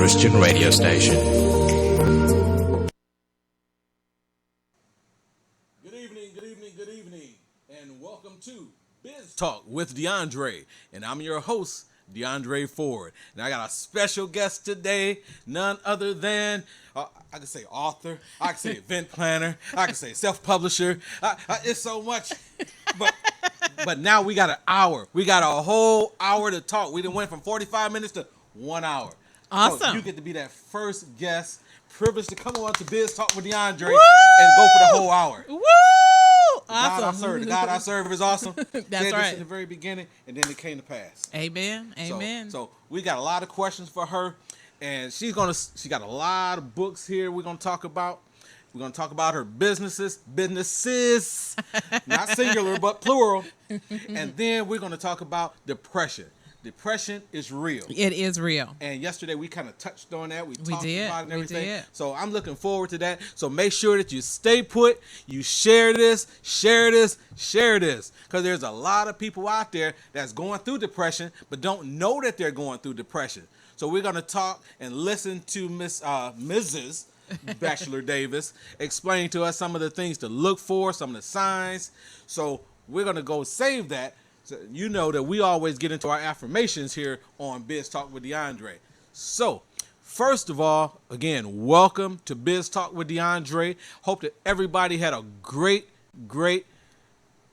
Christian radio station. Good evening, and welcome to Biz Talk with DeAndre, and I'm your host, DeAndre Ford. And I got a special guest today, none other than, I can say author, I can say event planner, I can say self-publisher. It's so much, but now we got an hour. We got a whole hour to talk. We done went from 45 minutes to 1 hour. Awesome. So you get to be that first guest, privileged to come on to Biz Talk with DeAndre Woo! and go for the whole hour. Woo! Awesome. The God I serve is awesome. That's Said this right. in the very beginning, and then it came to pass. Amen. Amen. So we got a lot of questions for her, and she got a lot of books here we're gonna talk about. We're gonna talk about her businesses, not singular but plural, and then we're gonna talk about depression. Depression is real. It is real. And yesterday we kind of touched on that. We talked did. about it and everything. We did. So I'm looking forward to that. So make sure that you stay put. You share this. Because there's a lot of people out there that's going through depression, but don't know that they're going through depression. So we're going to talk and listen to Mrs. Bachelor Davis explain to us some of the things to look for, some of the signs. So we're going to go save that. So you know that we always get into our affirmations here on Biz Talk with DeAndre. So, first of all, again, welcome to Biz Talk with DeAndre. Hope that everybody had a great,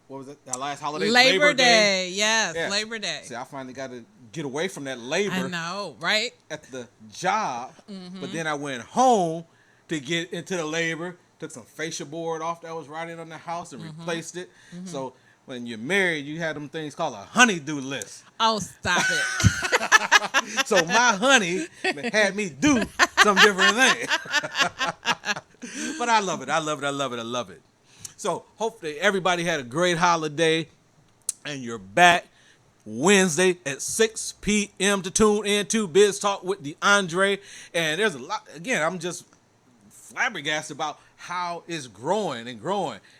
what was it? That last holiday? Labor Day. Yes, Labor Day. See, I finally got to get away from that labor. I know, right? At the job. But then I went home to get into the labor. Took some fascia board off that was right in on the house and replaced it. So, when you're married, you have them things called a honey-do list. Oh, stop it. So my honey had me do some different things. But I love it. So hopefully everybody had a great holiday, and you're back Wednesday at 6 p.m. to tune in to Biz Talk with DeAndre. And there's a lot, again, I'm just flabbergasted about how it's growing.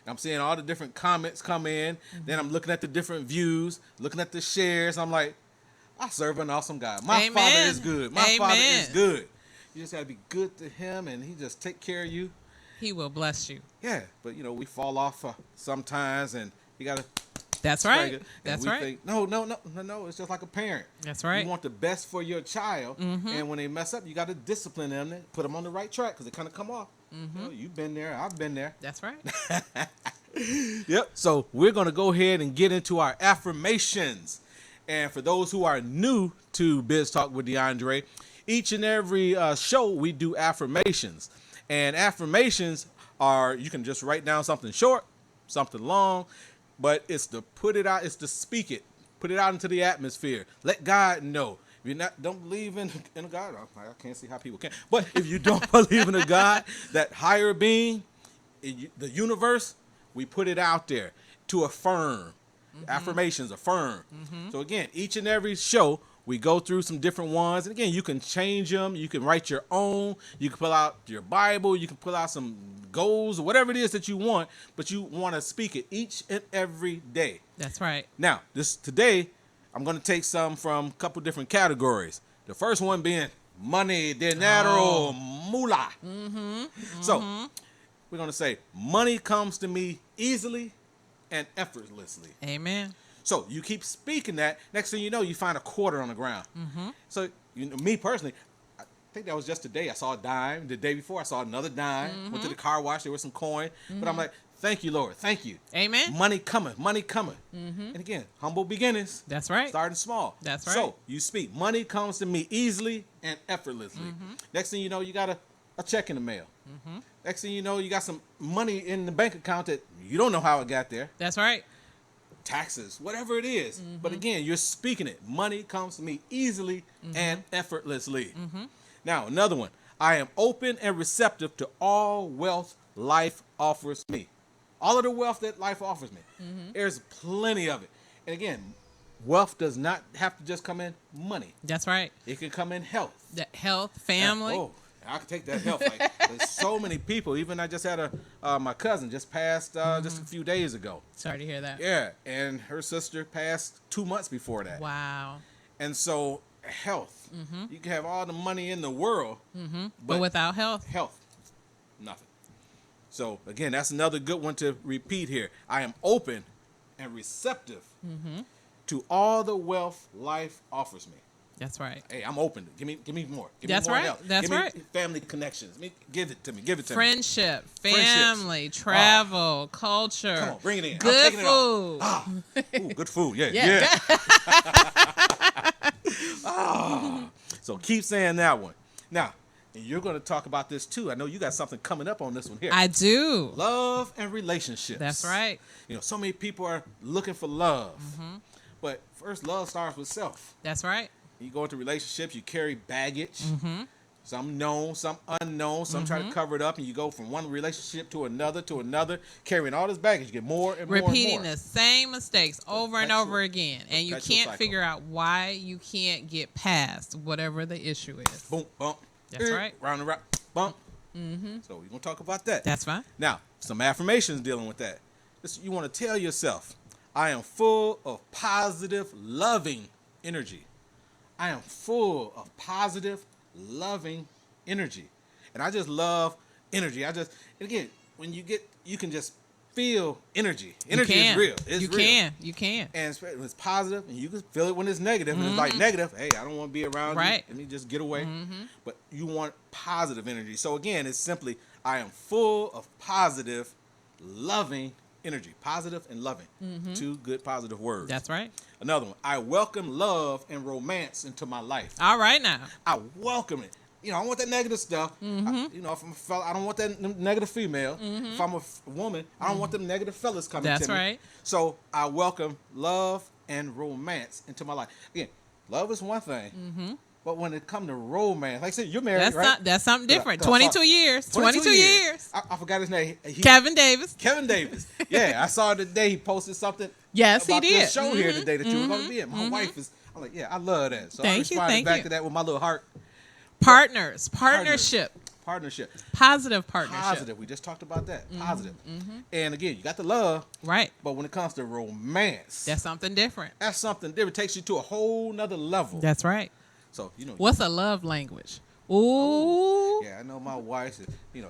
I'm seeing all the different comments come in. Then I'm looking at the different views, looking at the shares. I'm like, I serve an awesome God. My Amen. Father is good. My Father is Amen. good. You just got to be good to him, and he just take care of you. He will bless you. Yeah, but we fall off sometimes, and you got to. That's right. That's right. Think, no. It's just like a parent. That's right. You want the best for your child, and when they mess up, you got to discipline them and put them on the right track because they kind of come off. You've been there. I've been there. That's right. Yep. So we're going to go ahead and get into our affirmations. And for those who are new to Biz Talk with DeAndre, each and every show we do affirmations. And affirmations are, you can just write down something short, something long, but it's to put it out, it's to speak it, put it out into the atmosphere. Let God know. If you don't believe in a God, I can't see how people can. But if you don't believe in a God, that higher being, the universe, we put it out there to affirm. Affirmations affirm. So again, each and every show, we go through some different ones. And again, you can change them. You can write your own. You can pull out your Bible. You can pull out some goals or whatever it is that you want. But you want to speak it each and every day. That's right. Now, today, I'm going to take some from a couple different categories. The first one being money, dinero, moolah. So, we're going to say money comes to me easily and effortlessly. Amen. So, you keep speaking that. Next thing you know, you find a quarter on the ground. So, me personally, I think that was just today. I saw a dime. The day before, I saw another dime. Went to the car wash. There was some coin. But I'm like, thank you, Lord. Thank you. Amen. Money coming. And again, humble beginnings. That's right. Starting small. That's right. So you speak. Money comes to me easily and effortlessly. Next thing you know, you got a check in the mail. Next thing you know, you got some money in the bank account that you don't know how it got there. That's right. Taxes, whatever it is. But again, you're speaking it. Money comes to me easily and effortlessly. Now, another one. I am open and receptive to all wealth life offers me. All of the wealth that life offers me. There's plenty of it. And again, wealth does not have to just come in money. That's right. It can come in health. Health, family. I can take that health. Like, there's so many people. Even I just had my cousin just passed just a few days ago. Sorry to hear that. Yeah, and her sister passed 2 months before that. Wow. And so health. You can have all the money in the world, But without health, nothing. So again, that's another good one to repeat here. I am open and receptive to all the wealth life offers me. that's right. Hey, I'm open. Give me more. Give That's me more right. help. That's give me right. Family connections. Give it to me. Give it to me. Friendship, Friendships. family, travel, culture. Come on, bring it in. I'm Good taking it food. all. Ooh, good food. Yeah. Yeah. So keep saying that one. Now, and you're going to talk about this too. I know you got something coming up on this one here. I do. Love and relationships. That's right. So many people are looking for love. But first, love starts with self. That's right. You go into relationships, you carry baggage. Some known, some unknown. Some try to cover it up, and you go from one relationship to another, carrying all this baggage. You get more and more Repeating and more. the same mistakes over and over again. And you Perpetual can't cycle. figure out why you can't get past whatever the issue is. Boom, bump. That's right. Round and round, bump. So we're going to talk about that. That's fine. Now, some affirmations dealing with that. You want to tell yourself, I am full of positive, loving energy. I am full of positive, loving energy. And I just love energy. And again, when you can just feel energy. Energy is real. It's real. You can. And it's positive, and you can feel it when it's negative. And it's like negative, hey, I don't want to be around you. Let me just get away. But you want positive energy. So again, it's simply, I am full of positive, loving energy. Positive and loving. Two good positive words. That's right. Another one, I welcome love and romance into my life. All right now. I welcome it. I don't want that negative stuff. If I'm a fella, I don't want that negative female. If I'm a woman, I don't want them negative fellas coming to me. That's right. So I welcome love and romance into my life. Again, love is one thing, but when it comes to romance, like I said, you're married, right? That's something different. 22 years. 22 years. I forgot his name. Kevin Davis. Kevin Davis. Yeah, I saw today he posted something. Yes, about he did. This show here today that you were going to be in. My wife is. I'm like, yeah, I love that. So I Thank you, responded back to that with my little heart. Partnership. Positive partnership. Positive. We just talked about that. Positive. And again, you got the love. Right. But when it comes to romance, That's something different. that's something different. It takes you to a whole nother level. That's right. So, What's a love language? Ooh. Yeah, I know my wife is,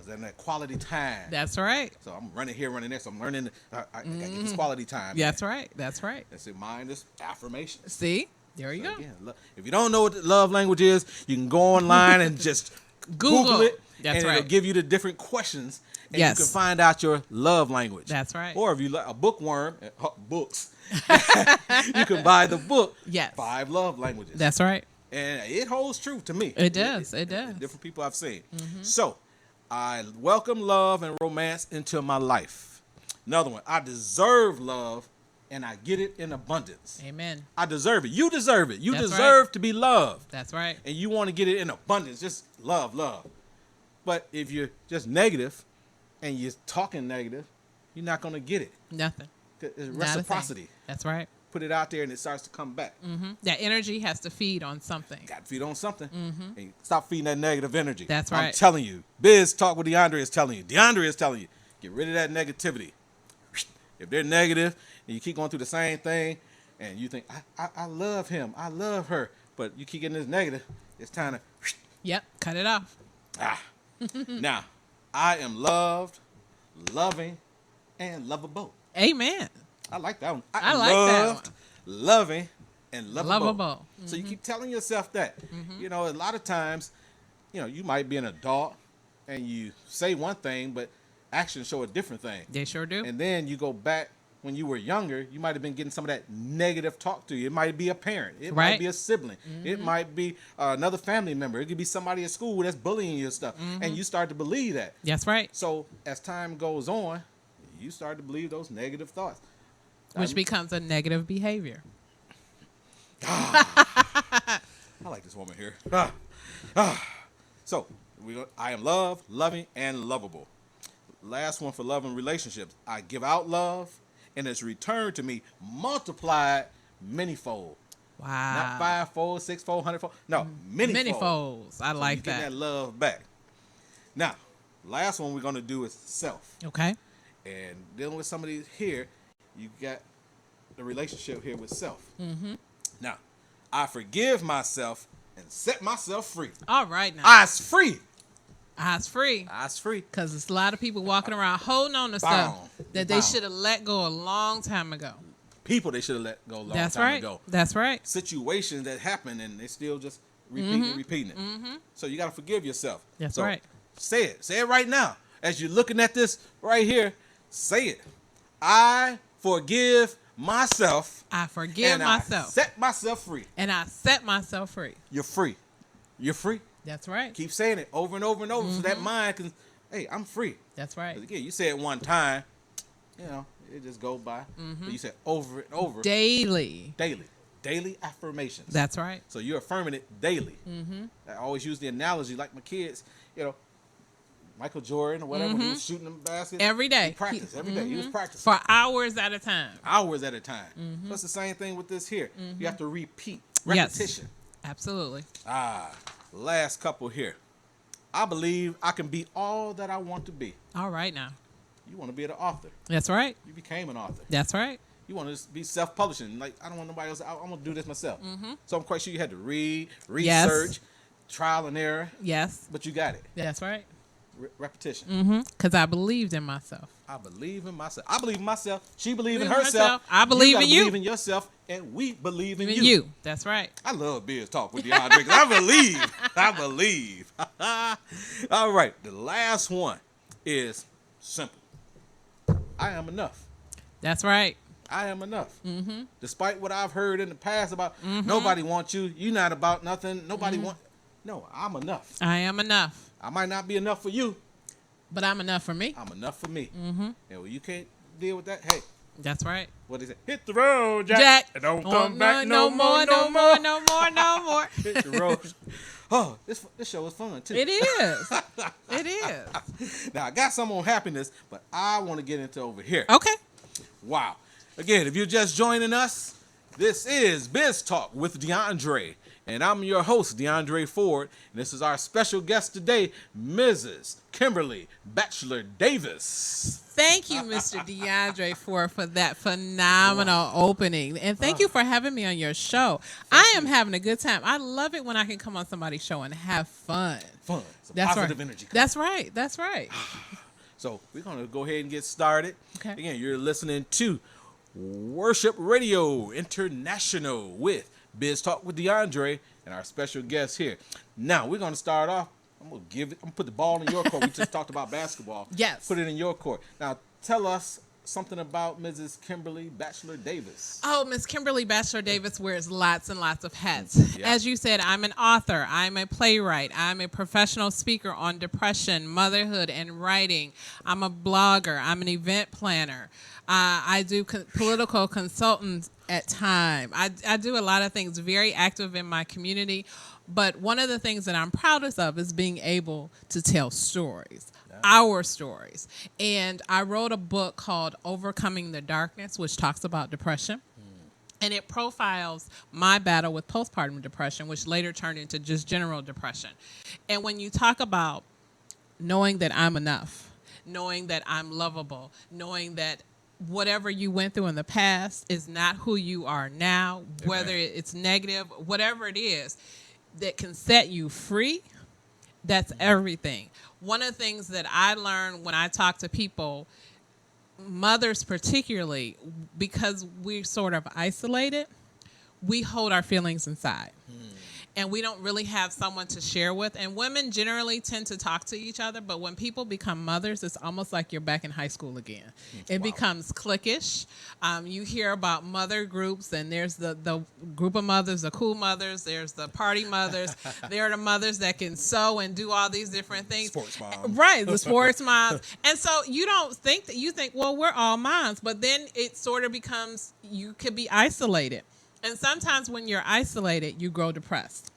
that quality time. That's right. So I'm running here, running there. So I'm learning. I got to get this quality time. That's right. That's right. That's it. Mine is affirmation. See? There you So go. again, if you don't know what the love language is, you can go online and just Google it. That's and right. it'll give you the different questions. And Yes. you can find out your love language. That's right. Or if you like a bookworm, books, you can buy the book, Yes. 5 Love Languages. That's right. And it holds true to me. It does. It does. Different people I've seen. So, I welcome love and romance into my life. Another one, I deserve love and I get it in abundance. Amen. I deserve it. You deserve it. You That's deserve to be loved. That's right. And you want to get it in abundance. Just love. But if you're just negative and you're talking negative, you're not going to get it. Nothing. It's Not a thing. reciprocity. That's right. Put it out there and it starts to come back. That energy has to feed on something. Got to feed on something. And stop feeding that negative energy. That's I'm right. telling you. Biz Talk with DeAndre is telling you. DeAndre is telling you. Get rid of that negativity. If they're negative and you keep going through the same thing and you think, I love him, I love her, but you keep getting this negative, it's time to, Yep. Cut it off. Now, I am loved, loving, and lovable. Amen. I like that one. I am like that loved, one. loving, and lovable. Lovable. So you keep telling yourself that. A lot of times, you might be an adult and you say one thing, but actions show a different thing. They sure do. And then you go back when you were younger, you might have been getting some of that negative talk to you. It might be a parent. It might be a sibling. It might be another family member. It could be somebody at school that's bullying you and stuff. And you start to believe that. That's right. So as time goes on, you start to believe those negative thoughts. Which becomes a negative behavior. I like this woman here. So I am loved, loving, and lovable. Last one for love and relationships. I give out love, and it's returned to me multiplied manyfold. Wow. Not 5-fold, 6-fold, 100-fold. No, manyfold. Many folds. I So like you get that. that love back. Now, last one we're going to do is self. Okay. And dealing with somebody here, you got the relationship here with self. Now, I forgive myself and set myself free. All right now. I's free. Eyes free. I's free. Because there's a lot of people walking around holding on to Bound. stuff that they should have let go a long time ago. People they should have let go a long That's time right. ago. That's right. Situations that happen and they still just repeating it. So you got to forgive yourself. That's so right. Say it. Say it right now. As you're looking at this right here, say it. I forgive myself. I forgive myself. I set myself free. And I set myself free. You're free. You're free. That's right. Keep saying it over and over and over so that mind can, hey, I'm free. That's right. 'Cause again, you say it one time, it just goes by. But you say it over and over. Daily. Daily affirmations. That's right. So you're affirming it daily. I always use the analogy like my kids, Michael Jordan or whatever, he was shooting them baskets. Every day. He practiced every day. He was practicing. For hours at a time. Hours at a time. So it's the same thing with this here. You have to repeat. Repetition. Yes. Absolutely. Last couple here. I believe I can be all that I want to be. All right now. You want to be an author. That's right. You became an author. That's right. You want to be self-publishing. Like, I don't want nobody else. I'm going to do this myself. So I'm quite sure you had to read, research, trial and error. Yes. But you got it. That's right. Repetition. Because I believed in myself. I believe in myself. I believe in myself. She believes in herself. I believe in you. Believe in yourself, and we believe in you. You. That's right. I love Biz Talk with DeAndre. 'Cause I believe. I believe. All right. The last one is simple. I am enough. That's right. I am enough. Despite what I've heard in the past about nobody wants you, you're not about nothing. Nobody want. No, I'm enough. I am enough. I might not be enough for you. But I'm enough for me. I'm enough for me. And when you can't deal with that, hey. That's right. What is it? Hit the road, Jack. And don't come back no more. No more. Hit the road. Oh, this show is fun, too. It is. It is. Now, I got some on happiness, but I want to get into over here. Okay. Wow. Again, if you're just joining us, this is Biz Talk with DeAndre. And I'm your host, DeAndre Ford. And this is our special guest today, Mrs. Kimberly Bachelor Davis. Thank you, Mr. DeAndre, for that phenomenal opening. And thank you for having me on your show. I am having a good time. I love it when I can come on somebody's show and have fun. Fun. That's positive right. energy. That's right. That's right. So we're going to go ahead and get started. Okay. Again, you're listening to Worship Radio International with Biz Talk with DeAndre and our special guest here. Now, we're going to start off. I'm going to put the ball in your court. We just talked about basketball. Yes. Put it in your court. Now, tell us something about Mrs. Kimberly Bachelor Davis. Oh, Miss Kimberly Bachelor Davis wears lots and lots of hats. Yeah. As you said, I'm an author. I'm a playwright. I'm a professional speaker on depression, motherhood, and writing. I'm a blogger. I'm an event planner. I do political consultants at times. I do a lot of things, very active in my community. But one of the things that I'm proudest of is being able to tell stories. Our stories. And I wrote a book called Overcoming the Darkness, which talks about depression. And it profiles my battle with postpartum depression, which later turned into just general depression. And when you talk about knowing that I'm enough, knowing that I'm lovable, knowing that whatever you went through in the past is not who you are now, whether it's negative, whatever it is that can set you free, that's everything. One of the things that I learned when I talk to people, mothers particularly, because we're sort of isolated, we hold our feelings inside. And we don't really have someone to share with. And women generally tend to talk to each other, but when people become mothers, it's almost like you're back in high school again. It becomes cliquish. You hear about mother groups, and there's the group of mothers, the cool mothers, there's the party mothers. There are the mothers that can sew and do all these different things. Sports moms. Right, the sports moms. And so you don't think that, you think, well, we're all moms, but then it sort of becomes, you could be isolated. And sometimes when you're isolated, you grow depressed.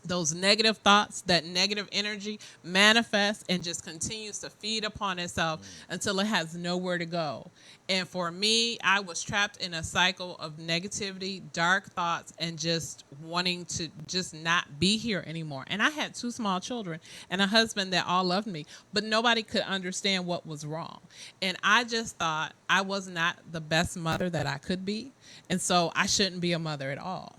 Those negative thoughts, that negative energy manifests and just continues to feed upon itself until it has nowhere to go. And for me, I was trapped in a cycle of negativity, dark thoughts, and just wanting to just not be here anymore. And I had 2 small children and a husband that all loved me, but nobody could understand what was wrong. And I just thought I was not the best mother that I could be. And so I shouldn't be a mother at all.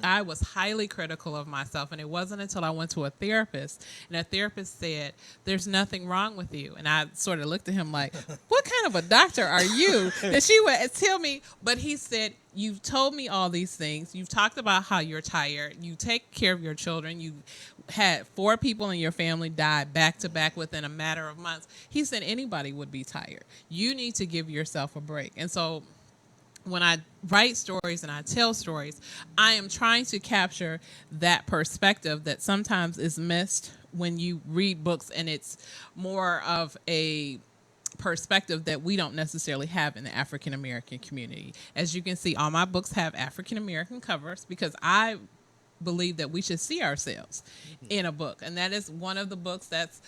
I was highly critical of myself, and it wasn't until I went to a therapist, and a therapist said, "There's nothing wrong with you." And I sort of looked at him like, "What kind of a doctor are you?" And she would tell me, but he said, "You've told me all these things. You've talked about how you're tired. You take care of your children. You had 4 people in your family die back to back within a matter of months." He said anybody would be tired. You need to give yourself a break. And so when I write stories and I tell stories, I am trying to capture that perspective that sometimes is missed when you read books, and it's more of a perspective that we don't necessarily have in the African American community. As you can see, all my books have African American covers because I believe that we should see ourselves in a book. And that is one of the books. That's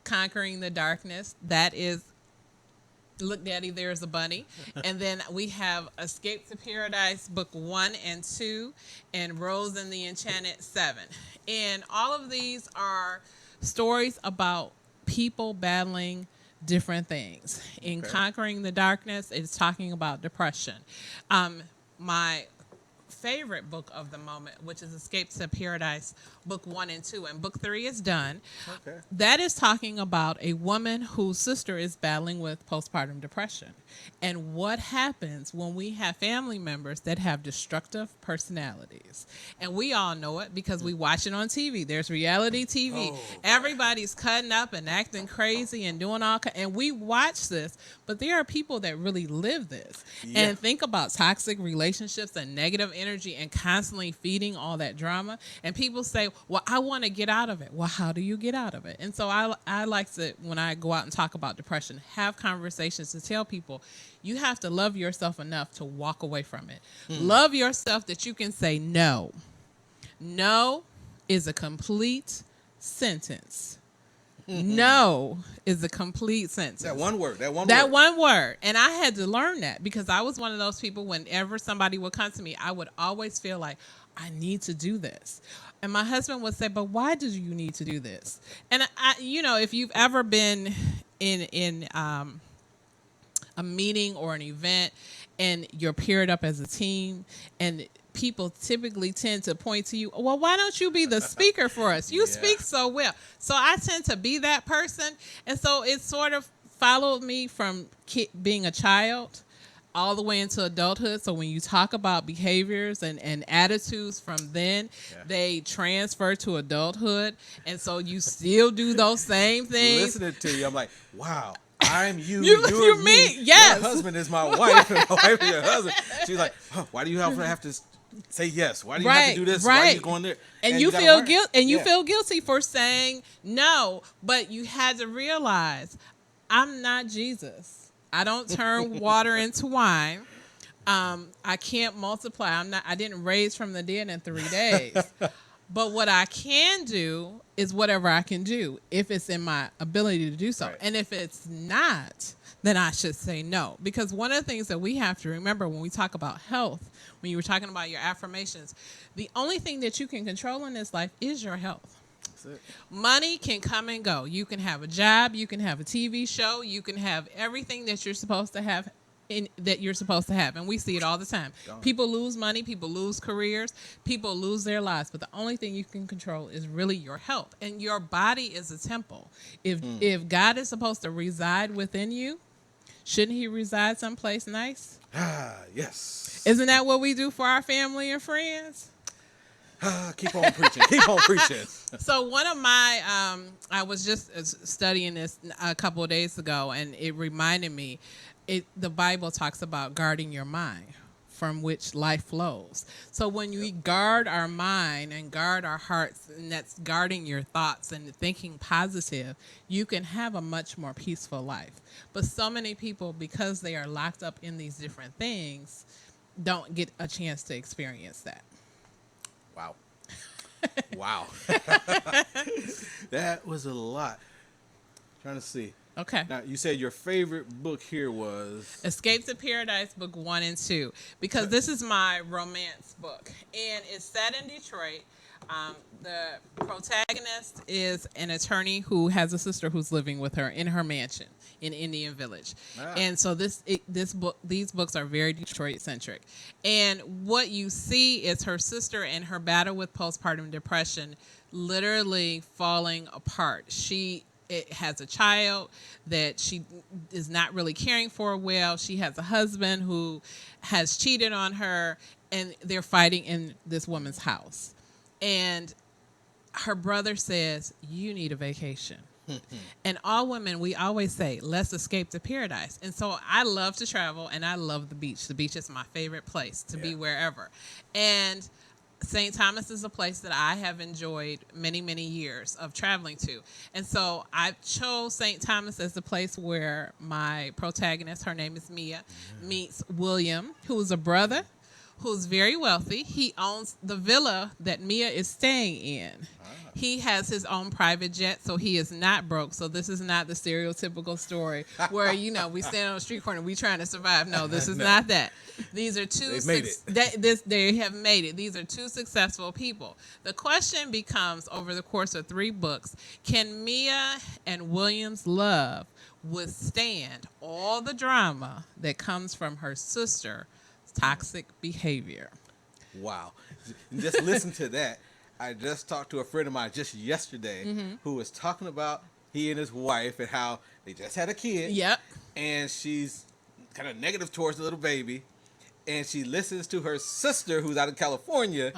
Conquering the Darkness. That is Look, Daddy, There's a Bunny. And then we have Escape to Paradise, book 1 and 2, and Rose and the Enchanted 7. And all of these are stories about people battling different things. In Conquering the Darkness, it's talking about depression. My favorite book of the moment, which is Escape to Paradise, book 1 and 2, and book 3 is done. Okay. That is talking about a woman whose sister is battling with postpartum depression, and what happens when we have family members that have destructive personalities. And we all know it because we watch it on TV. There's reality TV. Everybody's cutting up and acting crazy and doing and we watch this, but there are people that really live this. And think about toxic relationships and negative energy and constantly feeding all that drama. And people say, "Well, I want to get out of it." Well, how do you get out of it? And so I like to, when I go out and talk about depression, have conversations to tell people, you have to love yourself enough to walk away from it. Love yourself that you can say no. No is a complete sentence. No is a complete sentence. That one word. That one word. And I had to learn that because I was one of those people, whenever somebody would come to me, I would always feel like, I need to do this. And my husband would say, "But why do you need to do this?" And if you've ever been in a meeting or an event and you're paired up as a team, and people typically tend to point to you, "Well, why don't you be the speaker for us? You speak so well." So I tend to be that person. And so it sort of followed me from being a child all the way into adulthood. So when you talk about behaviors and attitudes from then, they transfer to adulthood. And so you still do those same things. Listening to you, I'm like, wow. I'm you, you're me. Yes. Your husband is my wife, and my wife is your husband. She's like, why do you have to say yes? Why do you have to do this? Why are you going there? And you feel guilt, and you feel guilty for saying no, but you had to realize, I'm not Jesus. I don't turn water into wine. I can't multiply. I didn't raise from the dead in 3 days. But what I can do is whatever I can do if it's in my ability to do so. Right. And if it's not, then I should say no. Because one of the things that we have to remember when we talk about health, when you were talking about your affirmations, the only thing that you can control in this life is your health. Money can come and go. You can have a job, you can have a TV show, you can have everything that you're supposed to have and we see it all the time. People lose money, people lose careers, people lose their lives, but the only thing you can control is really your health. And your body is a temple. If God is supposed to reside within you, shouldn't he reside someplace nice? Yes. Isn't that what we do for our family and friends? Keep on preaching. Keep on preaching. So one of my, I was just studying this a couple of days ago, and it reminded me, the Bible talks about guarding your mind from which life flows. So when we guard our mind and guard our hearts, and that's guarding your thoughts and thinking positive, you can have a much more peaceful life. But so many people, because they are locked up in these different things, don't get a chance to experience that. Wow. Wow. That was a lot. Trying to see. Okay. Now, you said your favorite book here was Escape to Paradise, book 1 and 2, because this is my romance book, and it's set in Detroit. The protagonist is an attorney who has a sister who's living with her in her mansion in Indian Village, and so these books are very Detroit centric. And what you see is her sister and her battle with postpartum depression, literally falling apart. It has a child that she is not really caring for well. She has a husband who has cheated on her, and they're fighting in this woman's house. And her brother says, you need a vacation. And all women, we always say, let's escape to paradise. And so I love to travel, and I love the beach. The beach is my favorite place to be wherever. And St. Thomas is a place that I have enjoyed many, many years of traveling to. And so I chose St. Thomas as the place where my protagonist, her name is Mia, meets William, who is a brother who's very wealthy. He owns the villa that Mia is staying in. He has his own private jet, so he is not broke. So this is not the stereotypical story where, we stand on the street corner, we trying to survive. No, this is not that. These are two. They have made it. These are two successful people. The question becomes, over the course of 3 books, can Mia and William's love withstand all the drama that comes from her sister's toxic behavior? Wow. Just listen to that. I just talked to a friend of mine just yesterday who was talking about he and his wife and how they just had a kid. Yep. And she's kind of negative towards the little baby. And she listens to her sister who's out in California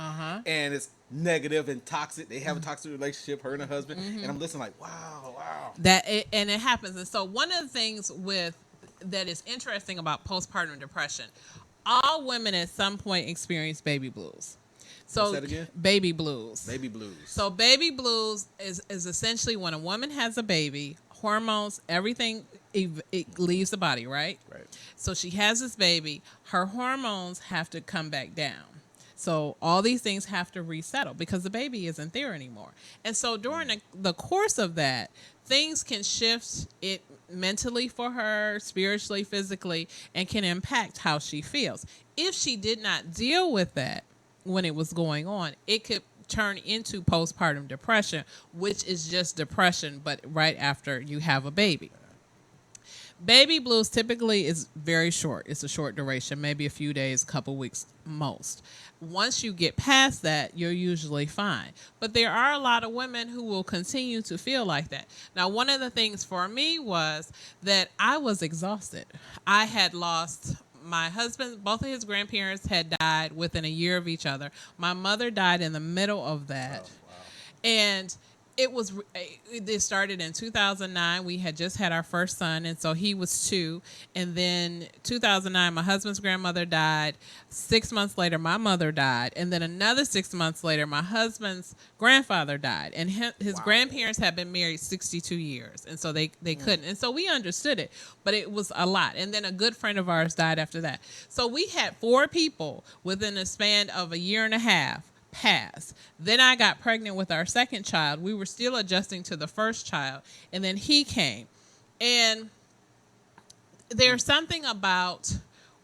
and it's negative and toxic. They have a toxic relationship, her and her husband. And I'm listening like, wow. And it happens. And so one of the things that is interesting about postpartum depression, all women at some point experience baby blues. So what's that again? Baby blues. Baby blues. So baby blues is essentially when a woman has a baby, hormones, everything, it leaves the body, right? Right. So she has this baby, her hormones have to come back down. So all these things have to resettle because the baby isn't there anymore. And so during the course of that, things can shift it mentally for her, spiritually, physically, and can impact how she feels. If she did not deal with that when it was going on, it could turn into postpartum depression, which is just depression, but right after you have a baby. Baby blues typically is very short. It's a short duration, maybe a few days, couple weeks most. Once you get past that, you're usually fine. But there are a lot of women who will continue to feel like that. Now, one of the things for me was that I was exhausted. I had lost my husband, both of his grandparents had died within a year of each other. My mother died in the middle of that. Oh, wow. And it started in 2009. We had just had our first son, and so he was 2. And then 2009, my husband's grandmother died. 6 months later, my mother died. And then another 6 months later, my husband's grandfather died. And his grandparents had been married 62 years, and so they couldn't. And so we understood it, but it was a lot. And then a good friend of ours died after that. So we had 4 people within a span of a year and a half pass. Then I got pregnant with our second child. We were still adjusting to the first child, and then he came. And there's something about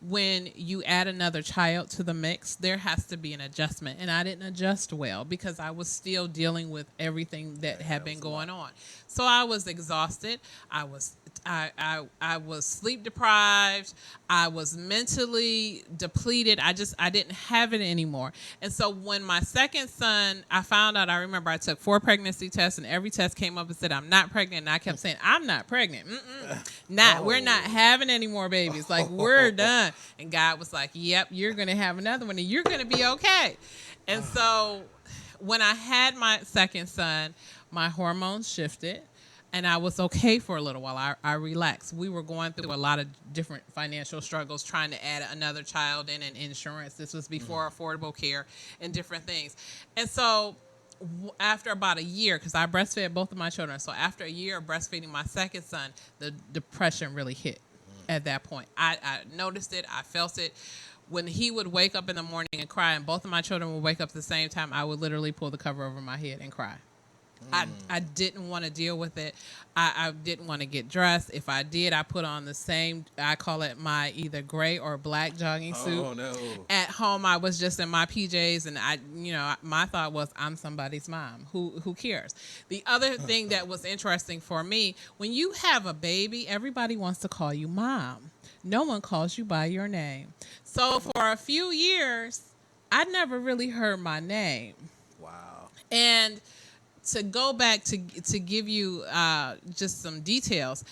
when you add another child to the mix, there has to be an adjustment. And I didn't adjust well because I was still dealing with everything that had been going on. So I was exhausted. I was sleep deprived. I was mentally depleted. I didn't have it anymore. And so when my second son, I found out, I remember I took 4 pregnancy tests, and every test came up and said, I'm not pregnant. And I kept saying, I'm not pregnant. We're not having any more babies. Like, we're done. And God was like, yep, you're going to have another one, and you're going to be okay. And so when I had my second son, my hormones shifted. And I was okay for a little while. I relaxed. We were going through a lot of different financial struggles trying to add another child in and insurance. This was before affordable care and different things. And so after about a year, because I breastfed both of my children, so after a year of breastfeeding my second son, the depression really hit at that point. I noticed it. I felt it. When he would wake up in the morning and cry, and both of my children would wake up at the same time, I would literally pull the cover over my head and cry. I didn't want to deal with it. I didn't want to get dressed. If I did, I put on the same, I call it my either gray or black jogging suit. Oh no. At home, I was just in my PJs, and my thought was, I'm somebody's mom. Who cares? The other thing that was interesting for me, when you have a baby, everybody wants to call you mom. No one calls you by your name. So for a few years, I never really heard my name. Wow. And to go back to give you just some details,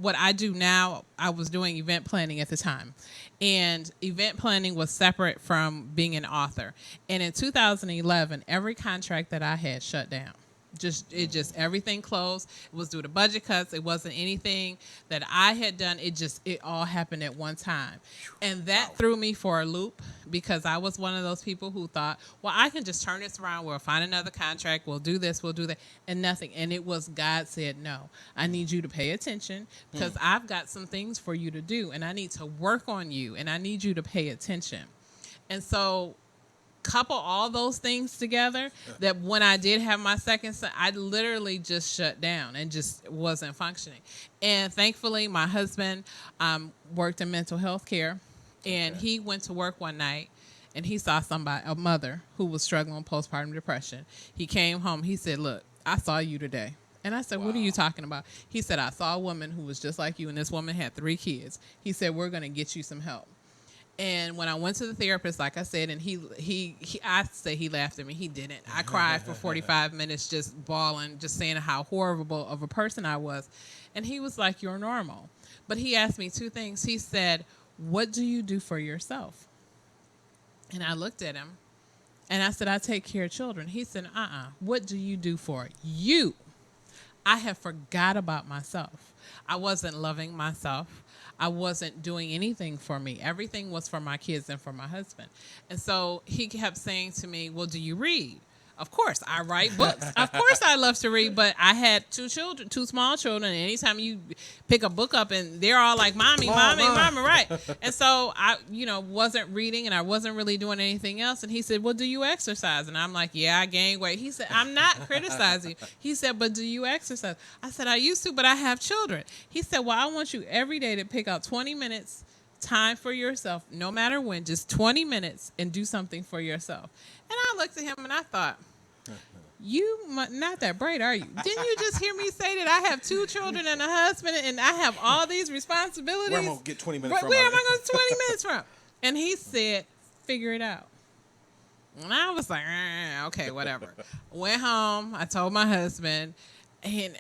what I do now, I was doing event planning at the time, and event planning was separate from being an author. And in 2011, every contract that I had shut down. Just everything closed. It was due to budget cuts. It wasn't anything that I had done. It all happened at one time. And that threw me for a loop, because I was one of those people who thought, well, I can just turn this around. We'll find another contract. We'll do this. We'll do that. And nothing. And it was God said, no, I need you to pay attention, because I've got some things for you to do, and I need to work on you, and I need you to pay attention. And so couple all those things together, that when I did have my second son, I literally just shut down and just wasn't functioning. And thankfully, my husband worked in mental health care, and he went to work one night, and he saw a mother who was struggling with postpartum depression. He came home. He said, look, I saw you today. And I said, what are you talking about? He said, I saw a woman who was just like you, and this woman had 3 kids. He said, we're going to get you some help. And when I went to the therapist, like I said, and I say he laughed at me. He didn't. I cried for 45 minutes just bawling, just saying how horrible of a person I was. And he was like, you're normal. But he asked me 2 things. He said, what do you do for yourself? And I looked at him, and I said, I take care of children. He said, what do you do for you? I have forgot about myself. I wasn't loving myself. I wasn't doing anything for me. Everything was for my kids and for my husband. And so he kept saying to me, well, do you read? Of course, I write books. Of course, I love to read, but I had 2 small children. And anytime you pick a book up, and they're all like, mommy, right? And so I, wasn't reading, and I wasn't really doing anything else. And he said, well, do you exercise? And I'm like, yeah, I gained weight. He said, I'm not criticizing. He said, but do you exercise? I said, I used to, but I have children. He said, well, I want you every day to pick out 20 minutes time for yourself, no matter when, just 20 minutes, and do something for yourself. And I looked at him and I thought, you not that bright, are you? Didn't you just hear me say that I have 2 children and a husband, and I have all these responsibilities? Where am I going to get 20 minutes from? Where am I going to get 20 minutes from? And he said, figure it out. And I was like, okay, whatever. Went home. I told my husband, and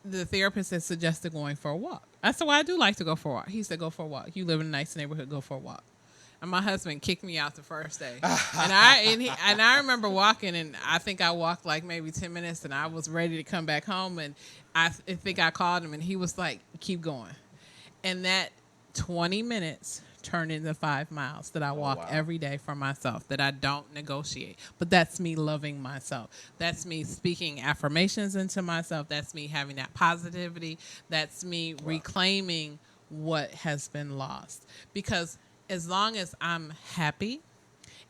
the therapist had suggested going for a walk. I said, well, I do like to go for a walk. He said, go for a walk. You live in a nice neighborhood, go for a walk. And my husband kicked me out the first day. And I remember walking, and I think I walked like maybe 10 minutes, and I was ready to come back home. And I think I called him, and he was like, keep going. And that 20 minutes turned into 5 miles that I walk every day for myself, that I don't negotiate. But that's me loving myself. That's me speaking affirmations into myself. That's me having that positivity. That's me reclaiming what has been lost. Because as long as I'm happy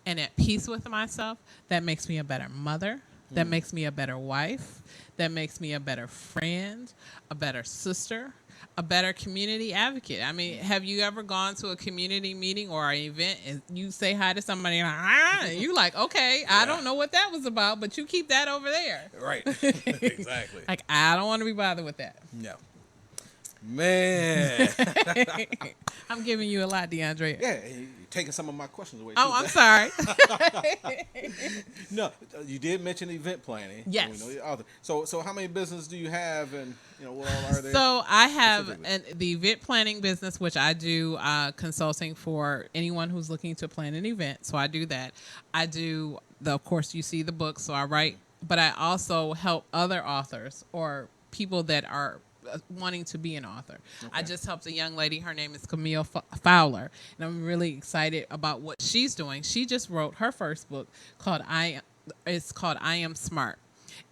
and at peace with myself, that makes me a better mother. That makes me a better wife. That makes me a better friend, a better sister, a better community advocate. I mean, have you ever gone to a community meeting or an event and you say hi to somebody and you're like, okay, I don't know what that was about, but you keep that over there. Right. Exactly. Like, I don't want to be bothered with that. No. Man. I'm giving you a lot, DeAndre. Yeah, you're taking some of my questions away. Oh, I'm sorry. No, you did mention event planning. Yes. We know you're author. So how many businesses do you have, and what all are they? So I have the event planning business, which I do consulting for anyone who's looking to plan an event. So I do that. I do of course, you see the book, so I write, but I also help other authors or people that are wanting to be an author. Okay. I just helped a young lady. Her name is Camille Fowler, and I'm really excited about what she's doing. She just wrote her first book called I Am Smart.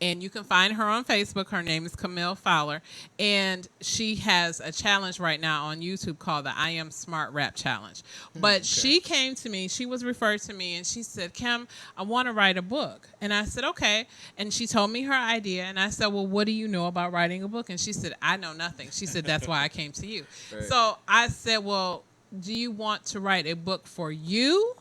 And you can find her on Facebook. Her name is Camille Fowler. And she has a challenge right now on YouTube called the I Am Smart Rap Challenge. But she came to me, she was referred to me, and she said, Kim, I want to write a book. And I said, okay. And she told me her idea. And I said, well, what do you know about writing a book? And she said, I know nothing. She said, that's why I came to you. Right. So I said, well, do you want to write a book for you,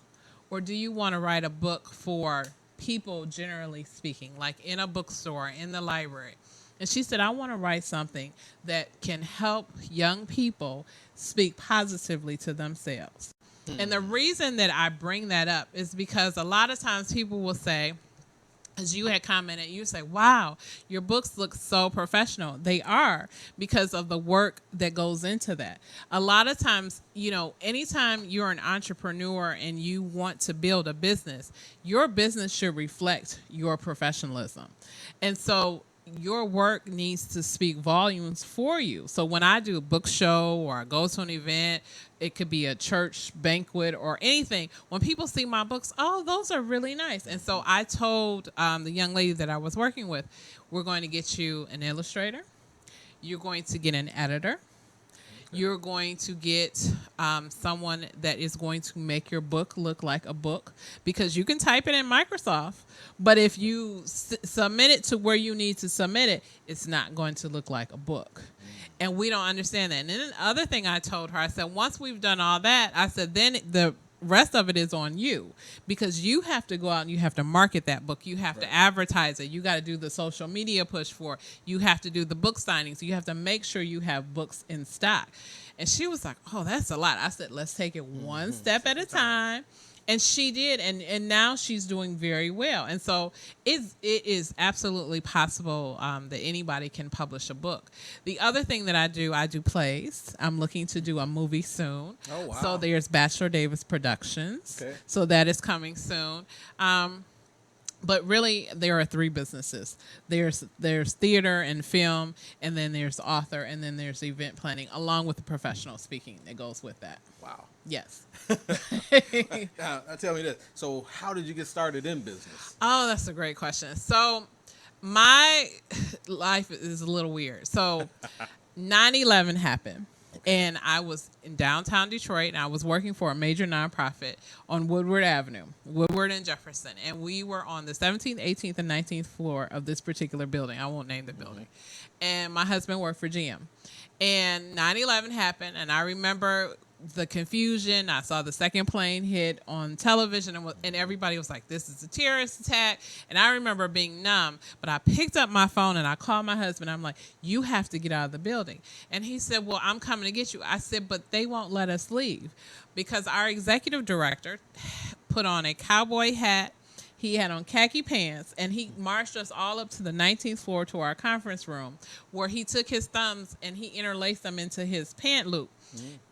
or do you want to write a book for people, generally speaking, like in a bookstore, in the library? And she said, I want to write something that can help young people speak positively to themselves. And the reason that I bring that up is because a lot of times people will say, as you had commented, you say, wow, your books look so professional. They are, because of the work that goes into that. A lot of times, anytime you're an entrepreneur and you want to build a business, your business should reflect your professionalism. And so your work needs to speak volumes for you. So when I do a book show or I go to an event, it could be a church banquet or anything, when people see my books, oh, those are really nice. And so I told the young lady that I was working with, we're going to get you an illustrator. You're going to get an editor. You're going to get someone that is going to make your book look like a book, because you can type it in Microsoft, but if you submit it to where you need to submit it, it's not going to look like a book. And we don't understand that. And then the other thing I told her, I said, once we've done all that, I said, then the rest of it is on you, because you have to go out and you have to market that book. You have to advertise it. You got to do the social media push for it. You have to do the book signings. You have to make sure you have books in stock. And she was like, oh, that's a lot. I said, let's take it one step at a time. And she did, and now she's doing very well. And so it is absolutely possible that anybody can publish a book. The other thing that I do plays. I'm looking to do a movie soon. Oh, wow. So there's Bachelor Davis Productions. Okay. So that is coming soon. But really, there are three businesses. There's theater and film, and then there's author, and then there's event planning, along with the professional speaking that goes with that. Wow. Yes. Now, tell me this. So how did you get started in business? Oh, that's a great question. So my life is a little weird. So 9/11 happened. And I was in downtown Detroit, and I was working for a major nonprofit on Woodward Avenue, Woodward and Jefferson. And we were on the 17th, 18th, and 19th floor of this particular building. I won't name the building. And my husband worked for GM. And 9/11 happened, and I remember the confusion. I saw the second plane hit on television, and everybody was like, this is a terrorist attack. And I remember being numb, but I picked up my phone and I called my husband. I'm like, you have to get out of the building. And he said, well, I'm coming to get you. I said, but they won't let us leave, because our executive director put on a cowboy hat. He had on khaki pants, and he marched us all up to the 19th floor to our conference room, where he took his thumbs and he interlaced them into his pant loop.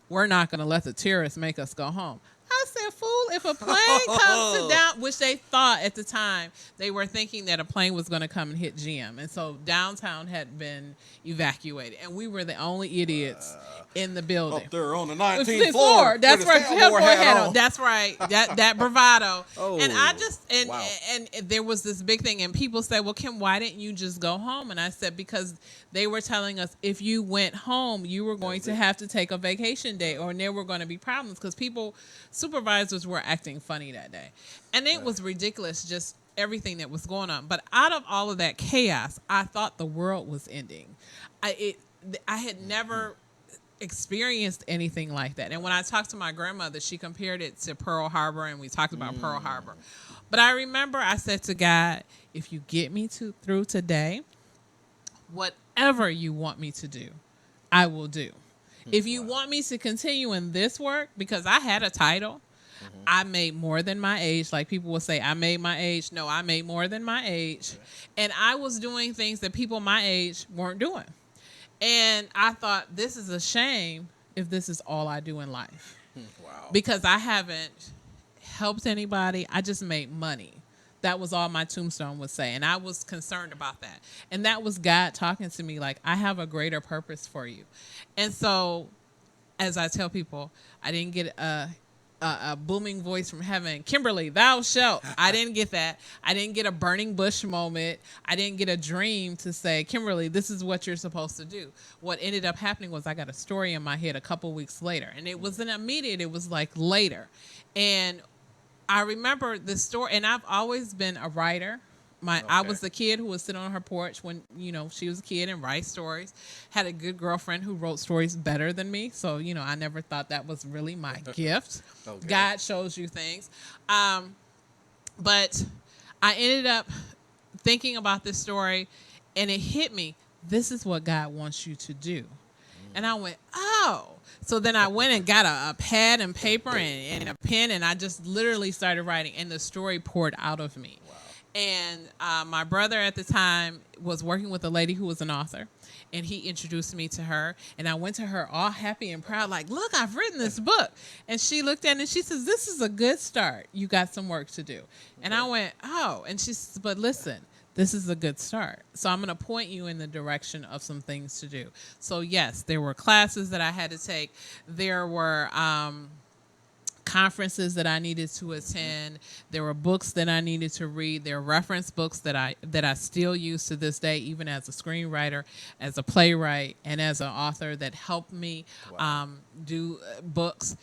We're not going to let the terrorists make us go home. I said, fool, if a plane comes to down, which they thought at the time, they were thinking that a plane was going to come and hit GM. And so downtown had been evacuated. And we were the only idiots in the building. Up there on the 19th floor. That's right. That's right. That bravado. Oh, and I just, wow. and there was this big thing. And people said, well, Kim, why didn't you just go home? And I said, because they were telling us if you went home, you were going to have to take a vacation day, or there were going to be problems, because supervisors were acting funny that day. And it was ridiculous, just everything that was going on. But out of all of that chaos, I thought the world was ending. I had never experienced anything like that. And when I talked to my grandmother, she compared it to Pearl Harbor, and we talked about Pearl Harbor. But I remember I said to God, if you get me through today, whatever you want me to do, I will do. If you want me to continue in this work, because I had a title, I made more than my age. Like people will say, I made my age. No, I made more than my age. And I was doing things that people my age weren't doing. And I thought, this is a shame if this is all I do in life. Wow. Because I haven't helped anybody. I just made money. That was all my tombstone would say. And I was concerned about that. And that was God talking to me like, I have a greater purpose for you. And so, as I tell people, I didn't get a booming voice from heaven, Kimberly, thou shalt. I didn't get that. I didn't get a burning bush moment. I didn't get a dream to say, Kimberly, this is what you're supposed to do. What ended up happening was I got a story in my head a couple weeks later, and it wasn't immediate. It was like later. And I remember the story, and I've always been a writer. I was the kid who would sit on her porch when, she was a kid and write stories. Had a good girlfriend who wrote stories better than me. So, I never thought that was really my gift. Okay. God shows you things. But I ended up thinking about this story, and it hit me. This is what God wants you to do. And I went, oh. So then I went and got a pad and paper and a pen, and I just literally started writing, and the story poured out of me. Wow. And my brother at the time was working with a lady who was an author, and he introduced me to her, and I went to her all happy and proud, like, look, I've written this book. And she looked at it, and she says, this is a good start. You got some work to do. Okay. And I went, oh. And she says, but listen, this is a good start. So I'm going to point you in the direction of some things to do. So, yes, there were classes that I had to take. There were conferences that I needed to attend. There were books that I needed to read. There are reference books that I still use to this day, even as a screenwriter, as a playwright, and as an author, that helped me do books.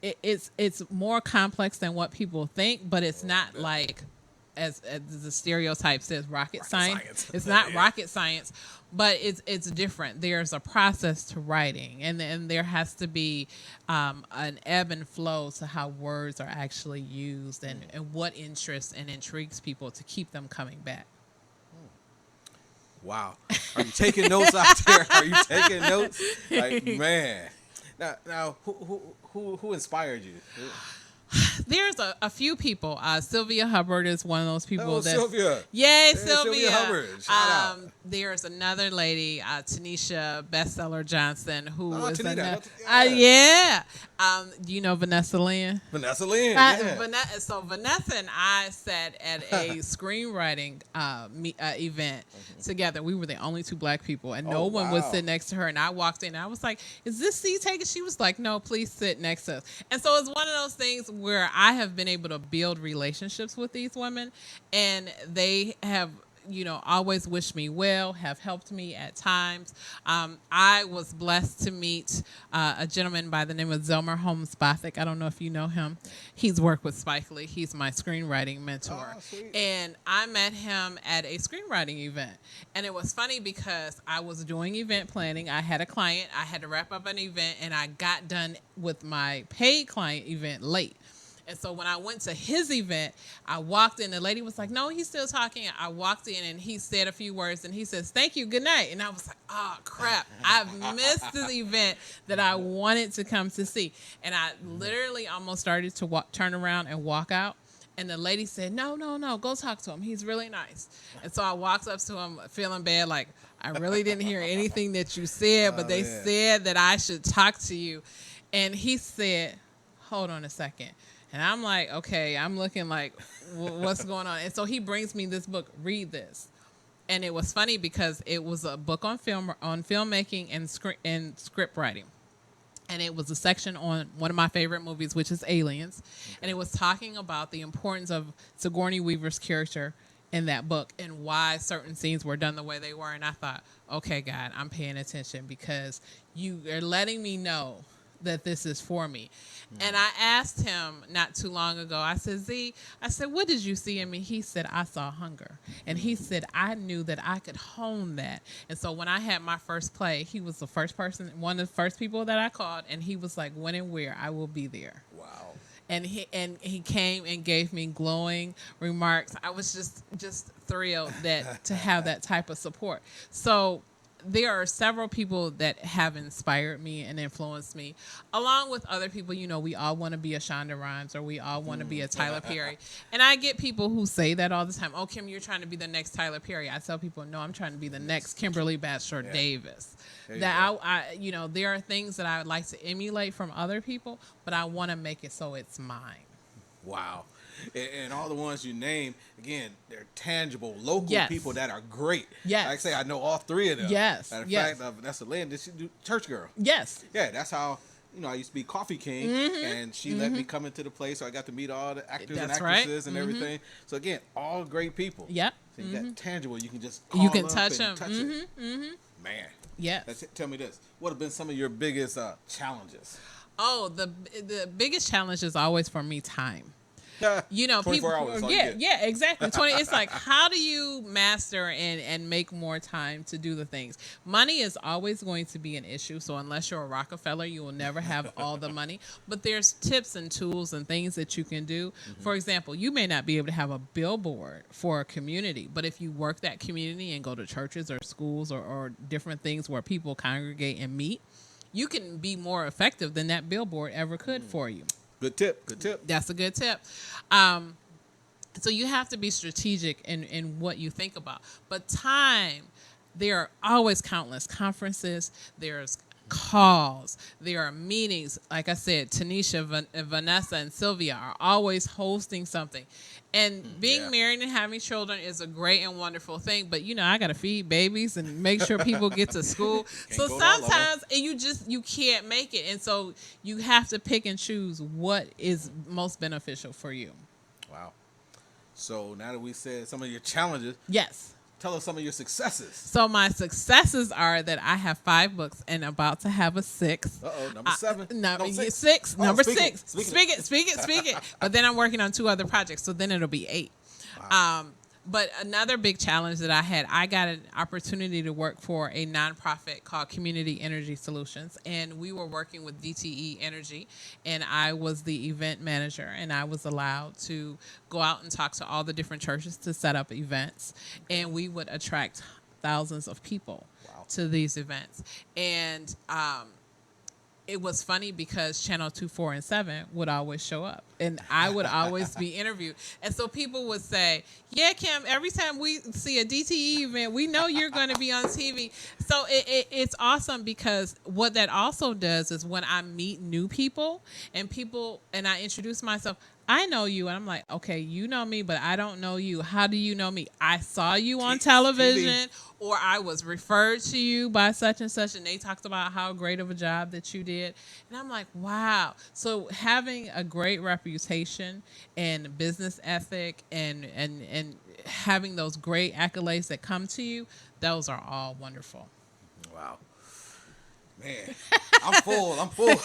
It's more complex than what people think, but it's not like, as the stereotype says, rocket science. It's not rocket science, but it's different. There's a process to writing, and there has to be an ebb and flow to how words are actually used, and what interests and intrigues people to keep them coming back. Wow. Are you taking notes out there? Are you taking notes? Like, man. Now who inspired you? There's a few people. Sylvia Hubbard is one of those people. Oh, Sylvia. Yay, Sylvia Hubbard. Shout out. There's another lady, Tanisha Bestseller Johnson, who is Tanita. yeah. You know Vanessa Lynn? Vanessa Lynn, yeah. So Vanessa and I sat at a screenwriting event together. We were the only two black people, and no one would sit next to her. And I walked in, and I was like, is this seat taken? She was like, no, please sit next to us. And so it's one of those things where I have been able to build relationships with these women, and they have always wished me well, have helped me at times. I was blessed to meet a gentleman by the name of Zelmer Holmes Bothick. I don't know if you know him. He's worked with Spike Lee. He's my screenwriting mentor. Oh, sweet. And I met him at a screenwriting event. And it was funny because I was doing event planning. I had a client. I had to wrap up an event, and I got done with my paid client event late. And so when I went to his event, I walked in. The lady was like, no, he's still talking. I walked in, and he said a few words, and he says, thank you, good night. And I was like, oh, crap. I've missed this event that I wanted to come to see. And I literally almost started to turn around and walk out. And the lady said, no, go talk to him. He's really nice. And so I walked up to him feeling bad, like, I really didn't hear anything that you said, but they said that I should talk to you. And he said, hold on a second. And I'm like, okay, I'm looking like, what's going on? And so he brings me this book, read this. And it was funny because it was a book on filmmaking and script writing. And it was a section on one of my favorite movies, which is Aliens. And it was talking about the importance of Sigourney Weaver's character in that book and why certain scenes were done the way they were. And I thought, okay, God, I'm paying attention because you are letting me know that this is for me. And I asked him not too long ago, I said, what did you see in me? He said, I saw hunger. And he said, I knew that I could hone that. And so when I had my first play, he was the first person, one of the first people that I called, and he was like, when and where, I will be there. Wow. And he came and gave me glowing remarks. I was just thrilled to have that type of support. So there are several people that have inspired me and influenced me, along with other people. We all want to be a Shonda Rhimes, or we all want to be a Tyler Perry. And I get people who say that all the time. Oh, Kim, you're trying to be the next Tyler Perry. I tell people, no, I'm trying to be the next Kimberly Bachelor Davis. That I there are things that I would like to emulate from other people, but I want to make it so it's mine. Wow. And all the ones you name, again, they're tangible, local people that are great. Yes. Like I say, I know all three of them. Yes. Matter of fact, Vanessa Lynn, did she do Church Girl? Yes. Yeah, that's how, I used to be Coffee King, and she let me come into the place, so I got to meet all the actors and That's actresses right. and everything. So again, all great people. Yep. So you got tangible. You can just call You can up touch and them. touch it. Man. Yes. Tell me this. What have been some of your biggest challenges? Oh, the biggest challenge is always for me time. 24 people hours. yeah, exactly. 20. It's like, how do you master and make more time to do the things? Money is always going to be an issue. So unless you're a Rockefeller, you will never have all the money. But there's tips and tools and things that you can do. For example, you may not be able to have a billboard for a community, but if you work that community and go to churches or schools or different things where people congregate and meet, you can be more effective than that billboard ever could for you. Good tip. Good tip. That's a good tip. So you have to be strategic in what you think about. But time, there are always countless conferences. There's calls. There are meetings. Like I said, Tanisha, Vanessa, and Sylvia are always hosting something. And being married and having children is a great and wonderful thing. But, I got to feed babies and make sure people get to school. So sometimes you can't make it. And so you have to pick and choose what is most beneficial for you. Wow. So now that we said some of your challenges, Yes. tell us some of your successes. So my successes are that I have 5 books and about to have a 6th. Number 7. No, six. 6. Oh, Number speak 6. it. Speak it. But then I'm working on 2 other projects, so then it'll be 8. Wow. But another big challenge that I got an opportunity to work for a nonprofit called Community Energy Solutions, and we were working with DTE Energy, and I was the event manager, and I was allowed to go out and talk to all the different churches to set up events, and we would attract thousands of people to these events. And it was funny because Channel 2, 4, and 7 would always show up, and I would always be interviewed. And so people would say, yeah, Kim, every time we see a DTE event, we know you're going to be on TV. So it's awesome, because what that also does is when I meet new people and I introduce myself, I know you. And I'm like, okay, you know me, but I don't know you. How do you know me? I saw you on television, or I was referred to you by such and such, and they talked about how great of a job that you did. And I'm like, wow. So having a great reputation and business ethic and having those great accolades that come to you, those are all wonderful. Wow. Man, I'm full.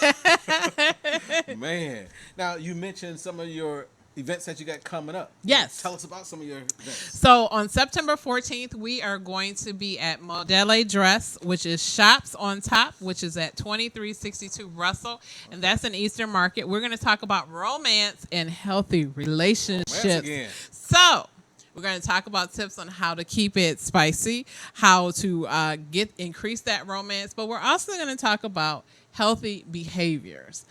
Man. Now, you mentioned some of your events that you got coming up. Yes. Tell us about some of your events. So on September 14th, we are going to be at Modele Dress, which is Shops on Top, which is at 2362 Russell. And that's in Eastern Market. We're going to talk about romance and healthy relationships. Romance again. So we're going to talk about tips on how to keep it spicy, how to increase that romance. But we're also going to talk about healthy behaviors.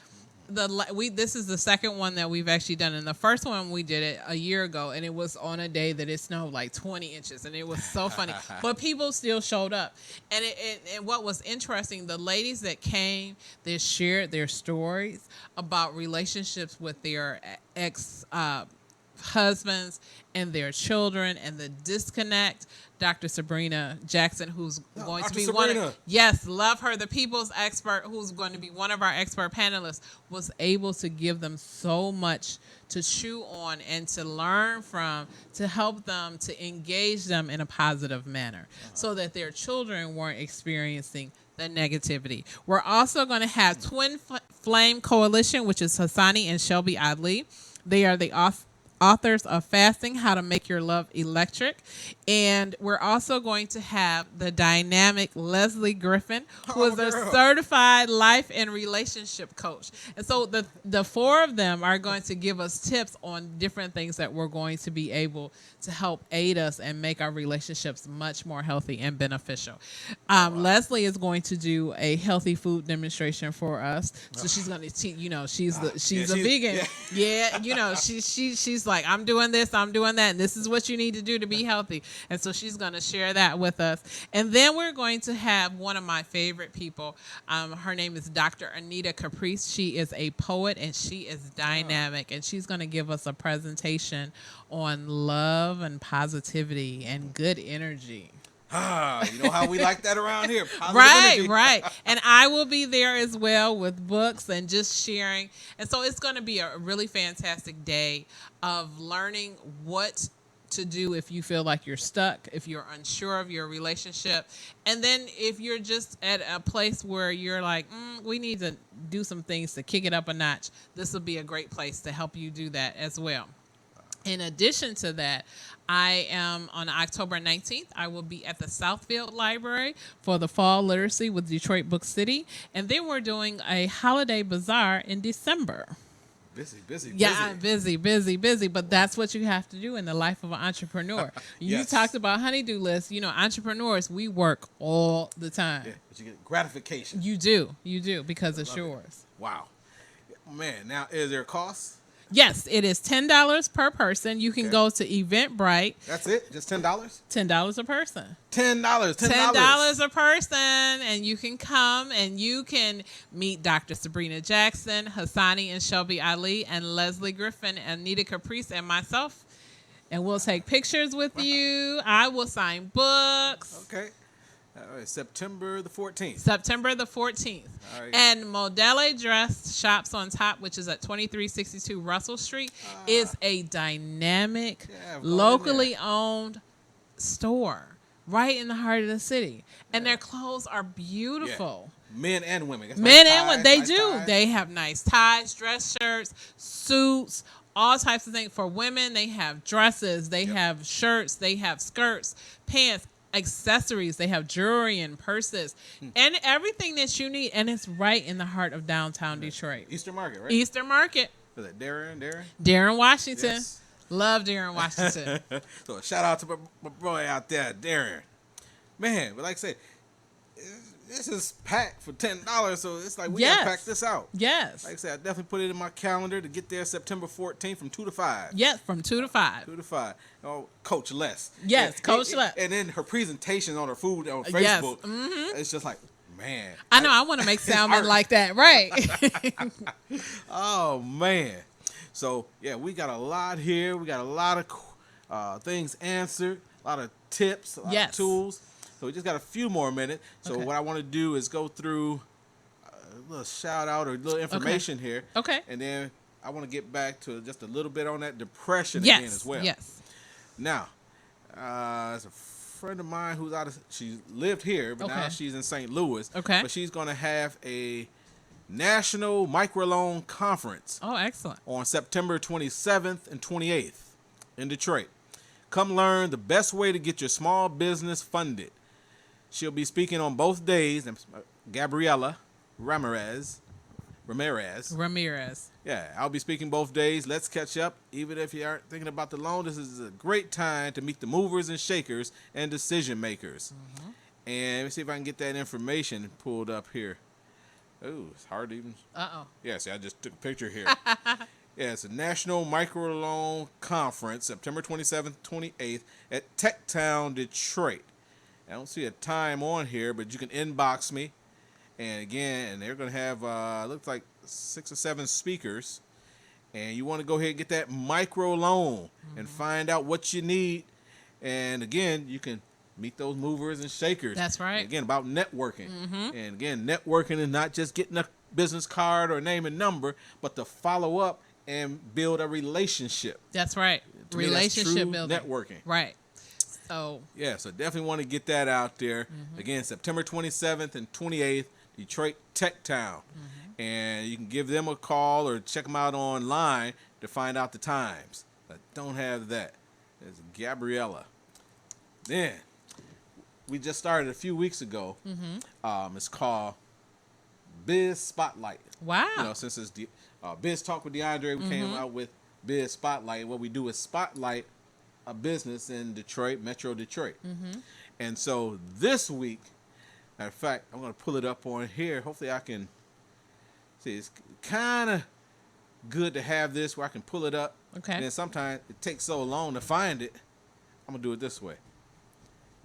This is the second one that we've actually done, and the first one we did it a year ago, and it was on a day that it snowed like 20 inches, and it was so funny. But people still showed up, and and what was interesting, the ladies that came, they shared their stories about relationships with their ex husbands and their children, and the disconnect. Dr. Sabrina Jackson, who's going to be love her, the people's expert, who's going to be one of our expert panelists, was able to give them so much to chew on and to learn from, to help them, to engage them in a positive manner, so that their children weren't experiencing the negativity. We're also going to have Twin Flame Coalition, which is Hassani and Shelby Adley. They are the authors of Fasting, How to Make Your Love Electric. And we're also going to have the dynamic Leslie Griffin, who is a certified life and relationship coach. And so the 4 of them are going to give us tips on different things that we're going to be able to help aid us and make our relationships much more healthy and beneficial. Leslie is going to do a healthy food demonstration for us. So she's going to teach, she's a vegan. Yeah, she's like, I'm doing this, I'm doing that, and this is what you need to do to be healthy. And so she's going to share that with us. And then we're going to have one of my favorite people. Her name is Dr. Anita Caprice. She is a poet, and she is dynamic. And she's going to give us a presentation on love and positivity and good energy. You know how we like that around here. Positive Right, energy. right. And I will be there as well with books and just sharing. And so it's going to be a really fantastic day of learning what to do if you feel like you're stuck, if you're unsure of your relationship. And then if you're just at a place where you're like, we need to do some things to kick it up a notch, this will be a great place to help you do that as well. In addition to that, I am on October 19th. I will be at the Southfield Library for the Fall Literacy with Detroit Book City. And then we're doing a holiday bazaar in December. Busy. Yeah, busy. But that's what you have to do in the life of an entrepreneur. You Yes. talked about honeydew lists. You know, entrepreneurs, we work all the time. Yeah, but you get gratification. You do, because it's yours. Wow. Man, now, is there a cost? Yes, it is $10 per person. You can Okay. go to Eventbrite. That's it? Just $10? $10 a person. $10. $10 a person, and you can come and you can meet Dr. Sabrina Jackson, Hassani and Shelby Ali, and Leslie Griffin, and Nita Caprice, and myself. And we'll take pictures with you. I will sign books. Okay. All right, September the 14th. September the 14th. All right. And Modele Dress Shops on Top, which is at 2362 Russell Street, is a dynamic, Yeah, I've gone in locally there. owned store right in the heart of the city. And their clothes are beautiful. Yeah. Men and women. Got some Men nice and women, ties, they nice do. ties. They have nice ties, dress shirts, suits, all types of things. For women, they have dresses, they have shirts, they have skirts, pants, accessories. They have jewelry and purses and everything that you need. And it's right in the heart of downtown Detroit. Eastern Market, right? Eastern Market. Was that Darren? Darren Washington. Yes. Love Darren Washington. So a shout out to my boy out there, Darren. Man, but like I said, this is packed for $10, so it's like we Yes. gotta pack this out. Yes. Like I said, I definitely put it in my calendar to get there September 14th from 2 to 5. Yes, from 2 to 5. 2 to 5. Oh, Coach Les. Yes, Coach Les. And then her presentation on her food on Yes. Facebook, it's just like, man. I know. I want to make salmon art. like that. Right. Oh, man. So, yeah, we got a lot here. We got a lot of things answered, a lot of tips, a lot Yes. of tools. So we just got a few more minutes. So Okay. what I want to do is go through a little shout out or a little information here. Okay. And then I want to get back to just a little bit on that depression Yes. again as well. Yes. Now, as a friend of mine who's she lived here, but now Okay. she's in St. Louis. Okay. But she's going to have a National Microloan Conference Oh, excellent. on September 27th and 28th in Detroit. Come learn the best way to get your small business funded. She'll be speaking on both days. Gabriela Ramirez. Yeah, I'll be speaking both days. Let's catch up. Even if you aren't thinking about the loan, this is a great time to meet the movers and shakers and decision makers. And let me see if I can get that information pulled up here. Oh, it's hard to even. Uh-oh. Yeah, see, I just took a picture here. Yeah, it's a National Microloan Conference, September 27th, 28th at Techtown, Detroit. I don't see a time on here, but you can inbox me. And again, they're going to have, looks like 6 or 7 speakers. And you want to go ahead and get that micro loan and find out what you need. And again, you can meet those movers and shakers. That's right. And again, about networking. And again, networking is not just getting a business card or name and number, but to follow up and build a relationship. That's right. To me, that's Relationship true building. networking. Right. So, Yeah, so definitely want to get that out there. Again, September 27th and 28th, Detroit Tech Town. And you can give them a call or check them out online to find out the times. I don't have that. There's Gabriella. Then, we just started a few weeks ago. It's called Biz Spotlight. wow. You know, since it's Biz Talk with DeAndre, we came out with Biz Spotlight. What we do is spotlight a business in Detroit, Metro Detroit. And so this week, matter of fact, I'm going to pull it up on here. Hopefully I can see. It's kind of good to have this where I can pull it up. Okay. And then sometimes it takes so long to find it. I'm going to do it this way.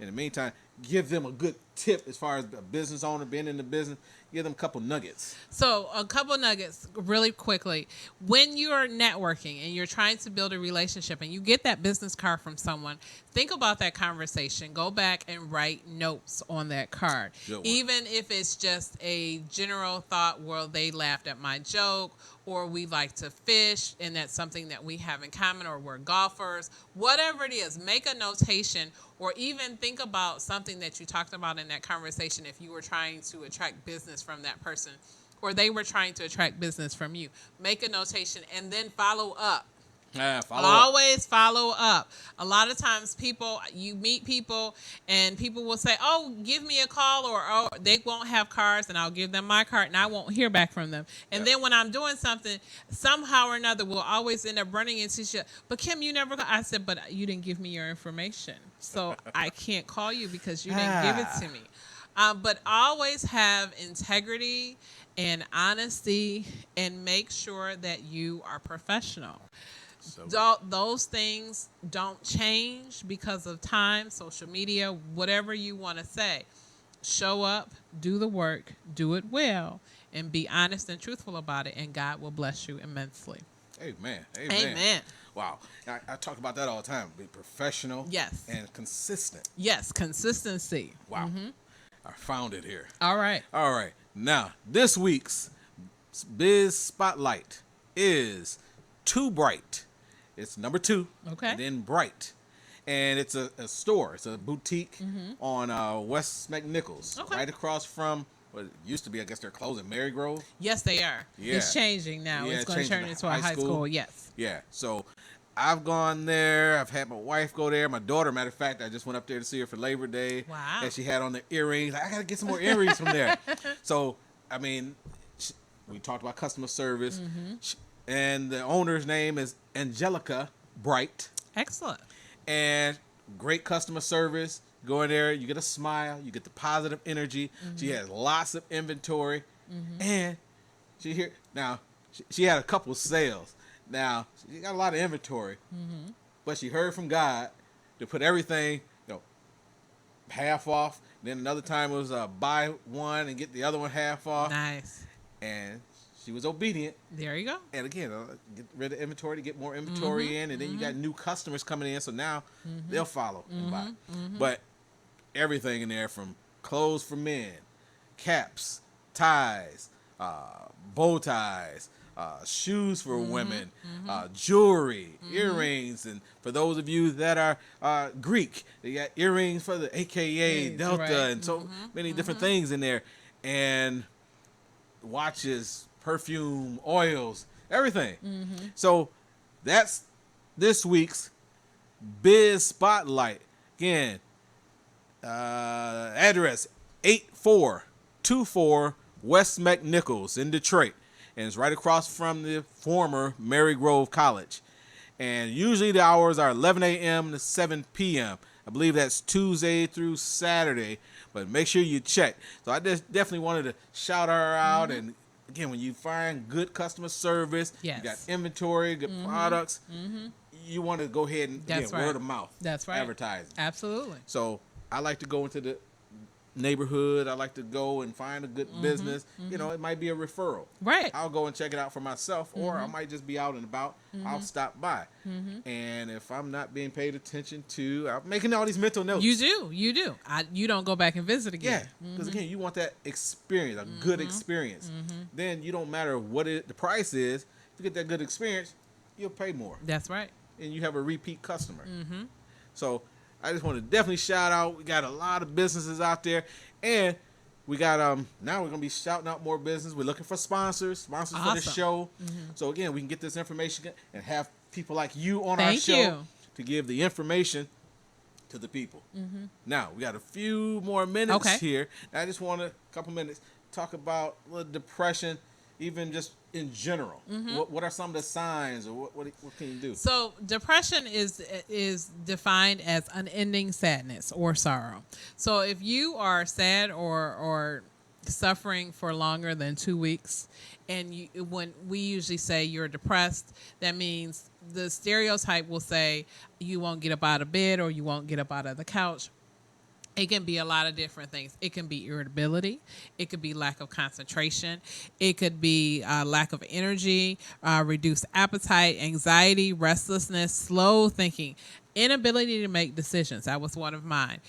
In the meantime, give them a good tip as far as a business owner being in the business. Give them a couple nuggets. So, a couple nuggets really quickly. When you're networking and you're trying to build a relationship and you get that business card from someone, think about that conversation. Go back and write notes on that card. Good one. Even if it's just a general thought, well, they laughed at my joke, or we like to fish and that's something that we have in common, or we're golfers. Whatever it is, make a notation, or even think about something that you talked about in that conversation if you were trying to attract business from that person or they were trying to attract business from you. Make a notation and then follow up. Always follow up. A lot of times you meet people and people will say, oh, give me a call, or oh, they won't have cards and I'll give them my card and I won't hear back from them. And then when I'm doing something, somehow or another, we'll always end up running into shit. But Kim, you never, I said, but you didn't give me your information. So I can't call you because you didn't give it to me. But always have integrity and honesty and make sure that you are professional. Those things don't change because of time, social media, whatever you want to say. Show up, do the work, do it well, and be honest and truthful about it, and God will bless you immensely. Amen. Wow. I talk about that all the time. Be professional. Yes. And consistent. Yes, consistency. Wow. Mm-hmm. I found it here. All right. Now, this week's Biz Spotlight is Too Bright. It's number 2. Okay. And then Bright. And it's a store. It's a boutique on West McNichols. Okay. Right across from what it used to be, I guess they're closing, Mary Grove. Yes, they are. Yeah. It's changing now. Yeah, it's going to turn into a high school. Yes. Yeah. So I've gone there. I've had my wife go there. My daughter, matter of fact, I just went up there to see her for Labor Day. Wow. And she had on the earrings. I got to get some more earrings from there. So, I mean, we talked about customer service. And the owner's name is Angelica Bright. Excellent. And great customer service. Go in there, you get a smile, you get the positive energy. She has lots of inventory. And she had a couple sales. Now, she got a lot of inventory. But she heard from God to put everything, half off. Then another time it was buy one and get the other one half off. Nice. And she was obedient. There you go. And again, get rid of inventory to get more inventory in, and then you got new customers coming in, so now they'll follow and buy. But everything in there, from clothes for men, caps, ties, bow ties, shoes for women, jewelry, earrings, and for those of you that are Greek, they got earrings for the AKA Delta, right. And so many different things in there, and watches, perfume, oils, everything. So that's this week's Biz Spotlight. Again, address 8424 West McNichols in Detroit. And it's right across from the former Mary Grove College. And usually the hours are 11 a.m. to 7 p.m. I believe that's Tuesday through Saturday. But make sure you check. So I just definitely wanted to shout her out. And again, when you find good customer service, you got inventory, good products, you want to go ahead and word of mouth. That's right. Advertising. Absolutely. So I like to go into the neighborhood. I like to go and find a good business. It might be a referral. Right. I'll go and check it out for myself, or I might just be out and about. I'll stop by. And if I'm not being paid attention to, I'm making all these mental notes. You do. You don't go back and visit again. Yeah, because again, you want that experience, a good experience. Then you don't matter what the price is. If you get that good experience, you'll pay more. That's right. And you have a repeat customer. So I just want to definitely shout out. We got a lot of businesses out there, and we got now we're gonna be shouting out more business. We're looking for sponsors for the show. So again, we can get this information and have people like you on our show to give the information to the people. Now we got a few more minutes here. I just want a couple minutes talk about depression, even just in general. What are some of the signs, or what can you do? So depression is defined as unending sadness or sorrow. So if you are sad or suffering for longer than 2 weeks, and when we usually say you're depressed, that means the stereotype will say you won't get up out of bed or you won't get up out of the couch. It can be a lot of different things. It can be irritability. It could be lack of concentration. It could be lack of energy, reduced appetite, anxiety, restlessness, slow thinking, inability to make decisions. That was one of mine.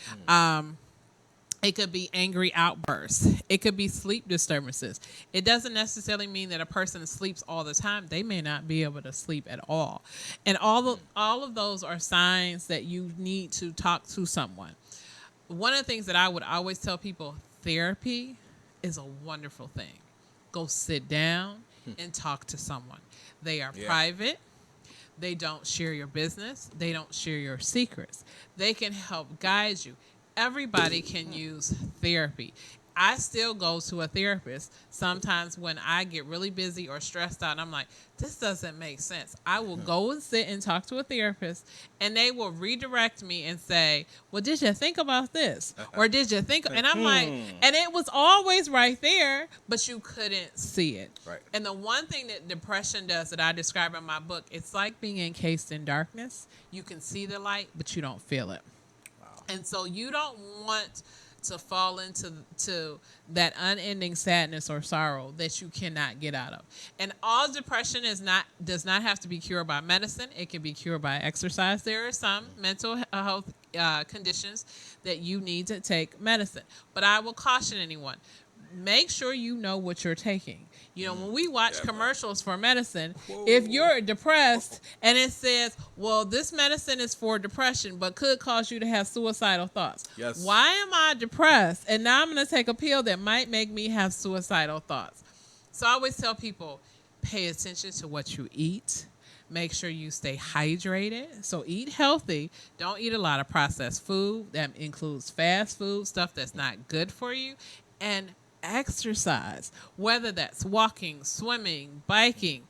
It could be angry outbursts. It could be sleep disturbances. It doesn't necessarily mean that a person sleeps all the time. They may not be able to sleep at all. And all of those are signs that you need to talk to someone. One of the things that I would always tell people, therapy is a wonderful thing. Go sit down and talk to someone. They are private. They don't share your business. They don't share your secrets. They can help guide you. Everybody can use therapy. I still go to a therapist sometimes when I get really busy or stressed out. And I'm like, this doesn't make sense. I will go and sit and talk to a therapist, and they will redirect me and say, well, did you think about this? Or did you think? And I'm like, and it was always right there, but you couldn't see it. Right. And the one thing that depression does that I describe in my book, it's like being encased in darkness. You can see the light, but you don't feel it. And so you don't want to fall into that unending sadness or sorrow that you cannot get out of. And all depression does not have to be cured by medicine. It can be cured by exercise. There are some mental health conditions that you need to take medicine. But I will caution anyone, make sure you know what you're taking. You know, when we watch commercials for medicine, if you're depressed and it says, well, this medicine is for depression, but could cause you to have suicidal thoughts. Yes. Why am I depressed? And now I'm going to take a pill that might make me have suicidal thoughts. So I always tell people, pay attention to what you eat. Make sure you stay hydrated. So eat healthy. Don't eat a lot of processed food. That includes fast food, stuff that's not good for you. And exercise, whether that's walking, swimming, biking,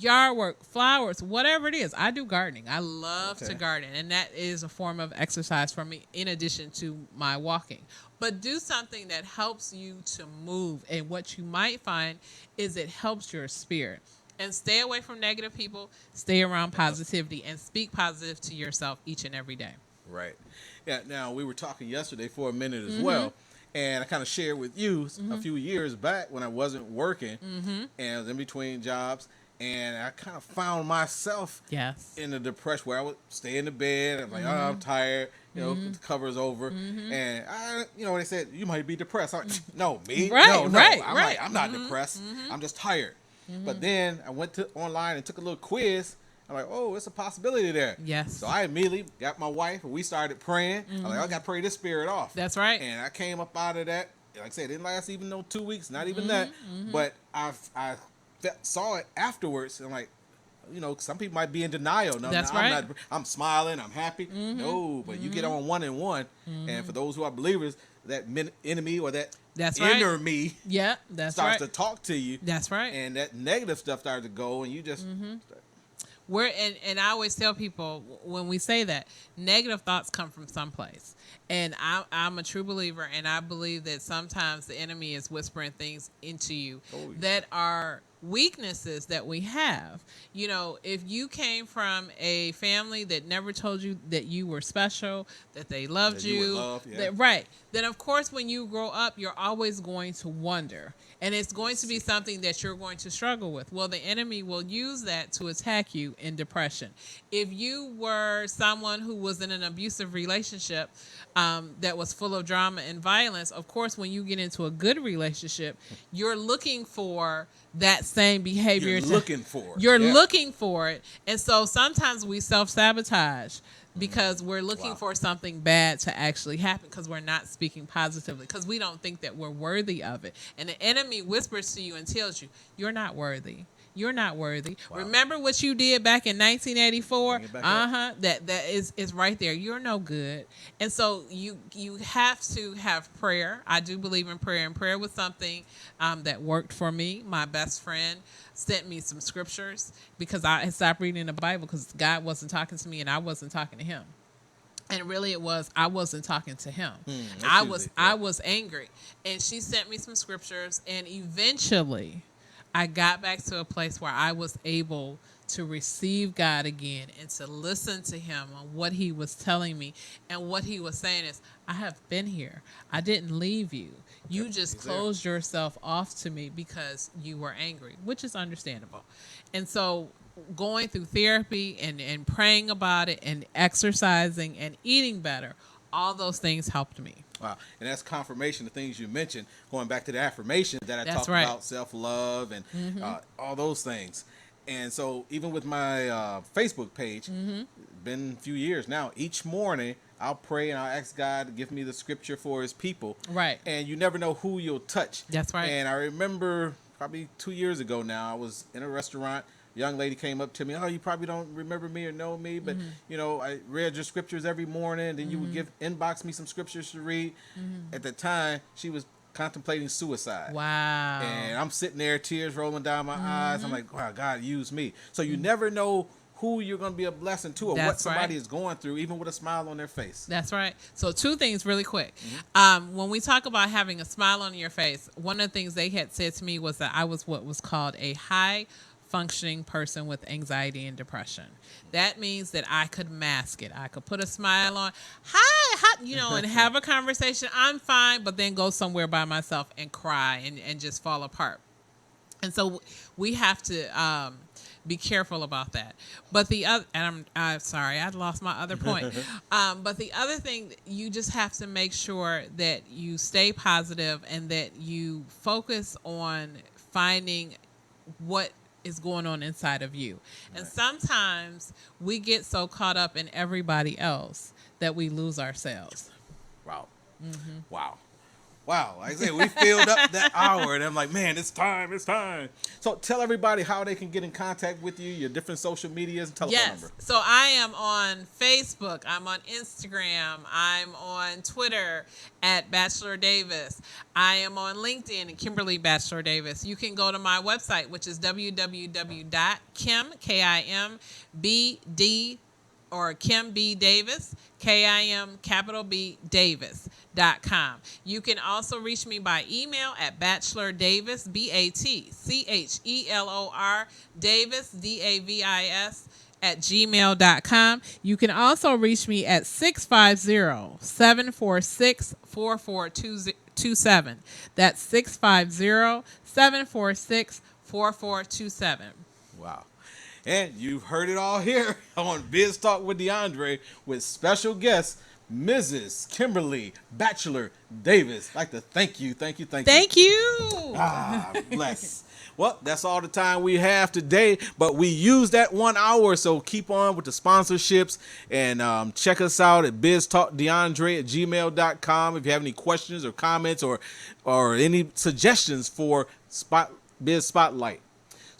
yard work, flowers, whatever it is. I do gardening. I love to garden, and that is a form of exercise for me in addition to my walking. But do something that helps you to move, and what you might find is it helps your spirit. And stay away from negative people, stay around positivity, and speak positive to yourself each and every day. Right. Yeah, now we were talking yesterday for a minute as well. And I kind of shared with you a few years back when I wasn't working and I was in between jobs. And I kind of found myself in a depression where I would stay in the bed. I'm like, oh, I'm tired. You know, the cover's over. And, when they said, you might be depressed. I'm like, no, me? Right, no. right, I'm right. like, I'm not depressed. I'm just tired. But then I went online and took a little quiz. I'm like, oh, it's a possibility there. Yes. So I immediately got my wife and we started praying. I'm like, I got to pray this spirit off. That's right. And I came up out of that. Like I said, it didn't last even no 2 weeks, not even that. But I saw it afterwards. And I'm like, some people might be in denial. No, That's no, right. I'm smiling. I'm happy. No, but you get on 1 and 1. And for those who are believers, that enemy or that inner me starts to talk to you. That's right. And that negative stuff starts to go, and you just... And I always tell people when we say that, negative thoughts come from someplace. And I'm a true believer, and I believe that sometimes the enemy is whispering things into you that are weaknesses that we have. If you came from a family that never told you that you were special, that they loved you, then of course when you grow up, you're always going to wonder. And it's going to be something that you're going to struggle with. Well, the enemy will use that to attack you in depression. If you were someone who was in an abusive relationship that was full of drama and violence, of course, when you get into a good relationship, you're looking for that same behavior. You're looking for it. And so sometimes we self-sabotage because we're looking for something bad to actually happen because we're not speaking positively because we don't think that we're worthy of it. And the enemy whispers to you and tells you, you're not worthy. You're not worthy. Wow. Remember what you did back in 1984? That is right there. You're no good. And so you have to have prayer. I do believe in prayer, and prayer was something that worked for me. My best friend sent me some scriptures because I had stopped reading the Bible because God wasn't talking to me and I wasn't talking to him. And really it was, I wasn't talking to him. I was angry. And she sent me some scriptures, and eventually I got back to a place where I was able to receive God again and to listen to him on what he was telling me. And what he was saying is, I have been here. I didn't leave you. You just closed yourself off to me because you were angry, which is understandable. And so going through therapy and praying about it and exercising and eating better, all those things helped me. Wow. And that's confirmation of things you mentioned, going back to the affirmation that I That's talked right. about, self-love and all those things. And so even with my Facebook page, been a few years now, each morning I'll pray and I'll ask God to give me the scripture for his people. Right. And you never know who you'll touch. That's right. And I remember probably 2 years ago now, I was in a restaurant. A young lady came up to me, oh, you probably don't remember me or know me, but, you know, I read your scriptures every morning. Then you would inbox me some scriptures to read. At the time, she was contemplating suicide. Wow. And I'm sitting there, tears rolling down my eyes. I'm like, wow, God, use me. So you never know who you're going to be a blessing to or That's what somebody right. is going through, even with a smile on their face. That's right. So 2 things really quick. When we talk about having a smile on your face, one of the things they had said to me was that I was what was called a high functioning person with anxiety and depression. That means that I could mask it. I could put a smile on, hi, you know, and have a conversation. I'm fine, but then go somewhere by myself and cry and just fall apart. And so we have to be careful about that. But the other, and I'm sorry, I lost my other point. But the other thing, you just have to make sure that you stay positive and that you focus on finding what is going on inside of you. And sometimes we get so caught up in everybody else that we lose ourselves. Wow. Wow. Like I said, we filled up that hour, and I'm like, man, it's time. So tell everybody how they can get in contact with you, your different social medias and telephone number. So I am on Facebook. I'm on Instagram. I'm on Twitter at Bachelor Davis. I am on LinkedIn at Kimberly Bachelor Davis. You can go to my website, which is www.kimbd or Kim B. Davis, KIM_B Davis.com. You can also reach me by email at Bachelor Davis, BATCHELOR Davis, DAVIS @gmail.com. You can also reach me at 650-746-4427. That's 650-746-4427. Wow. And you've heard it all here on Biz Talk with DeAndre with special guest, Mrs. Kimberly Bachelor Davis. I'd like to thank you. Thank you. Bless. Well, that's all the time we have today, but we used that 1 hour, so keep on with the sponsorships and check us out at biztalkdeandre@gmail.com if you have any questions or comments or any suggestions for Biz Spotlight.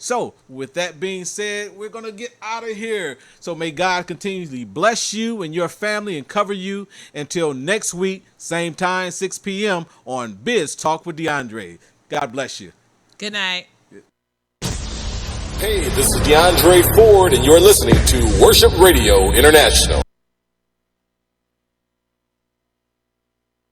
So, with that being said, we're going to get out of here. So, may God continually bless you and your family and cover you until next week, same time, 6 p.m. on Biz Talk with DeAndre. God bless you. Good night. Hey, this is DeAndre Ford, and you're listening to Worship Radio International.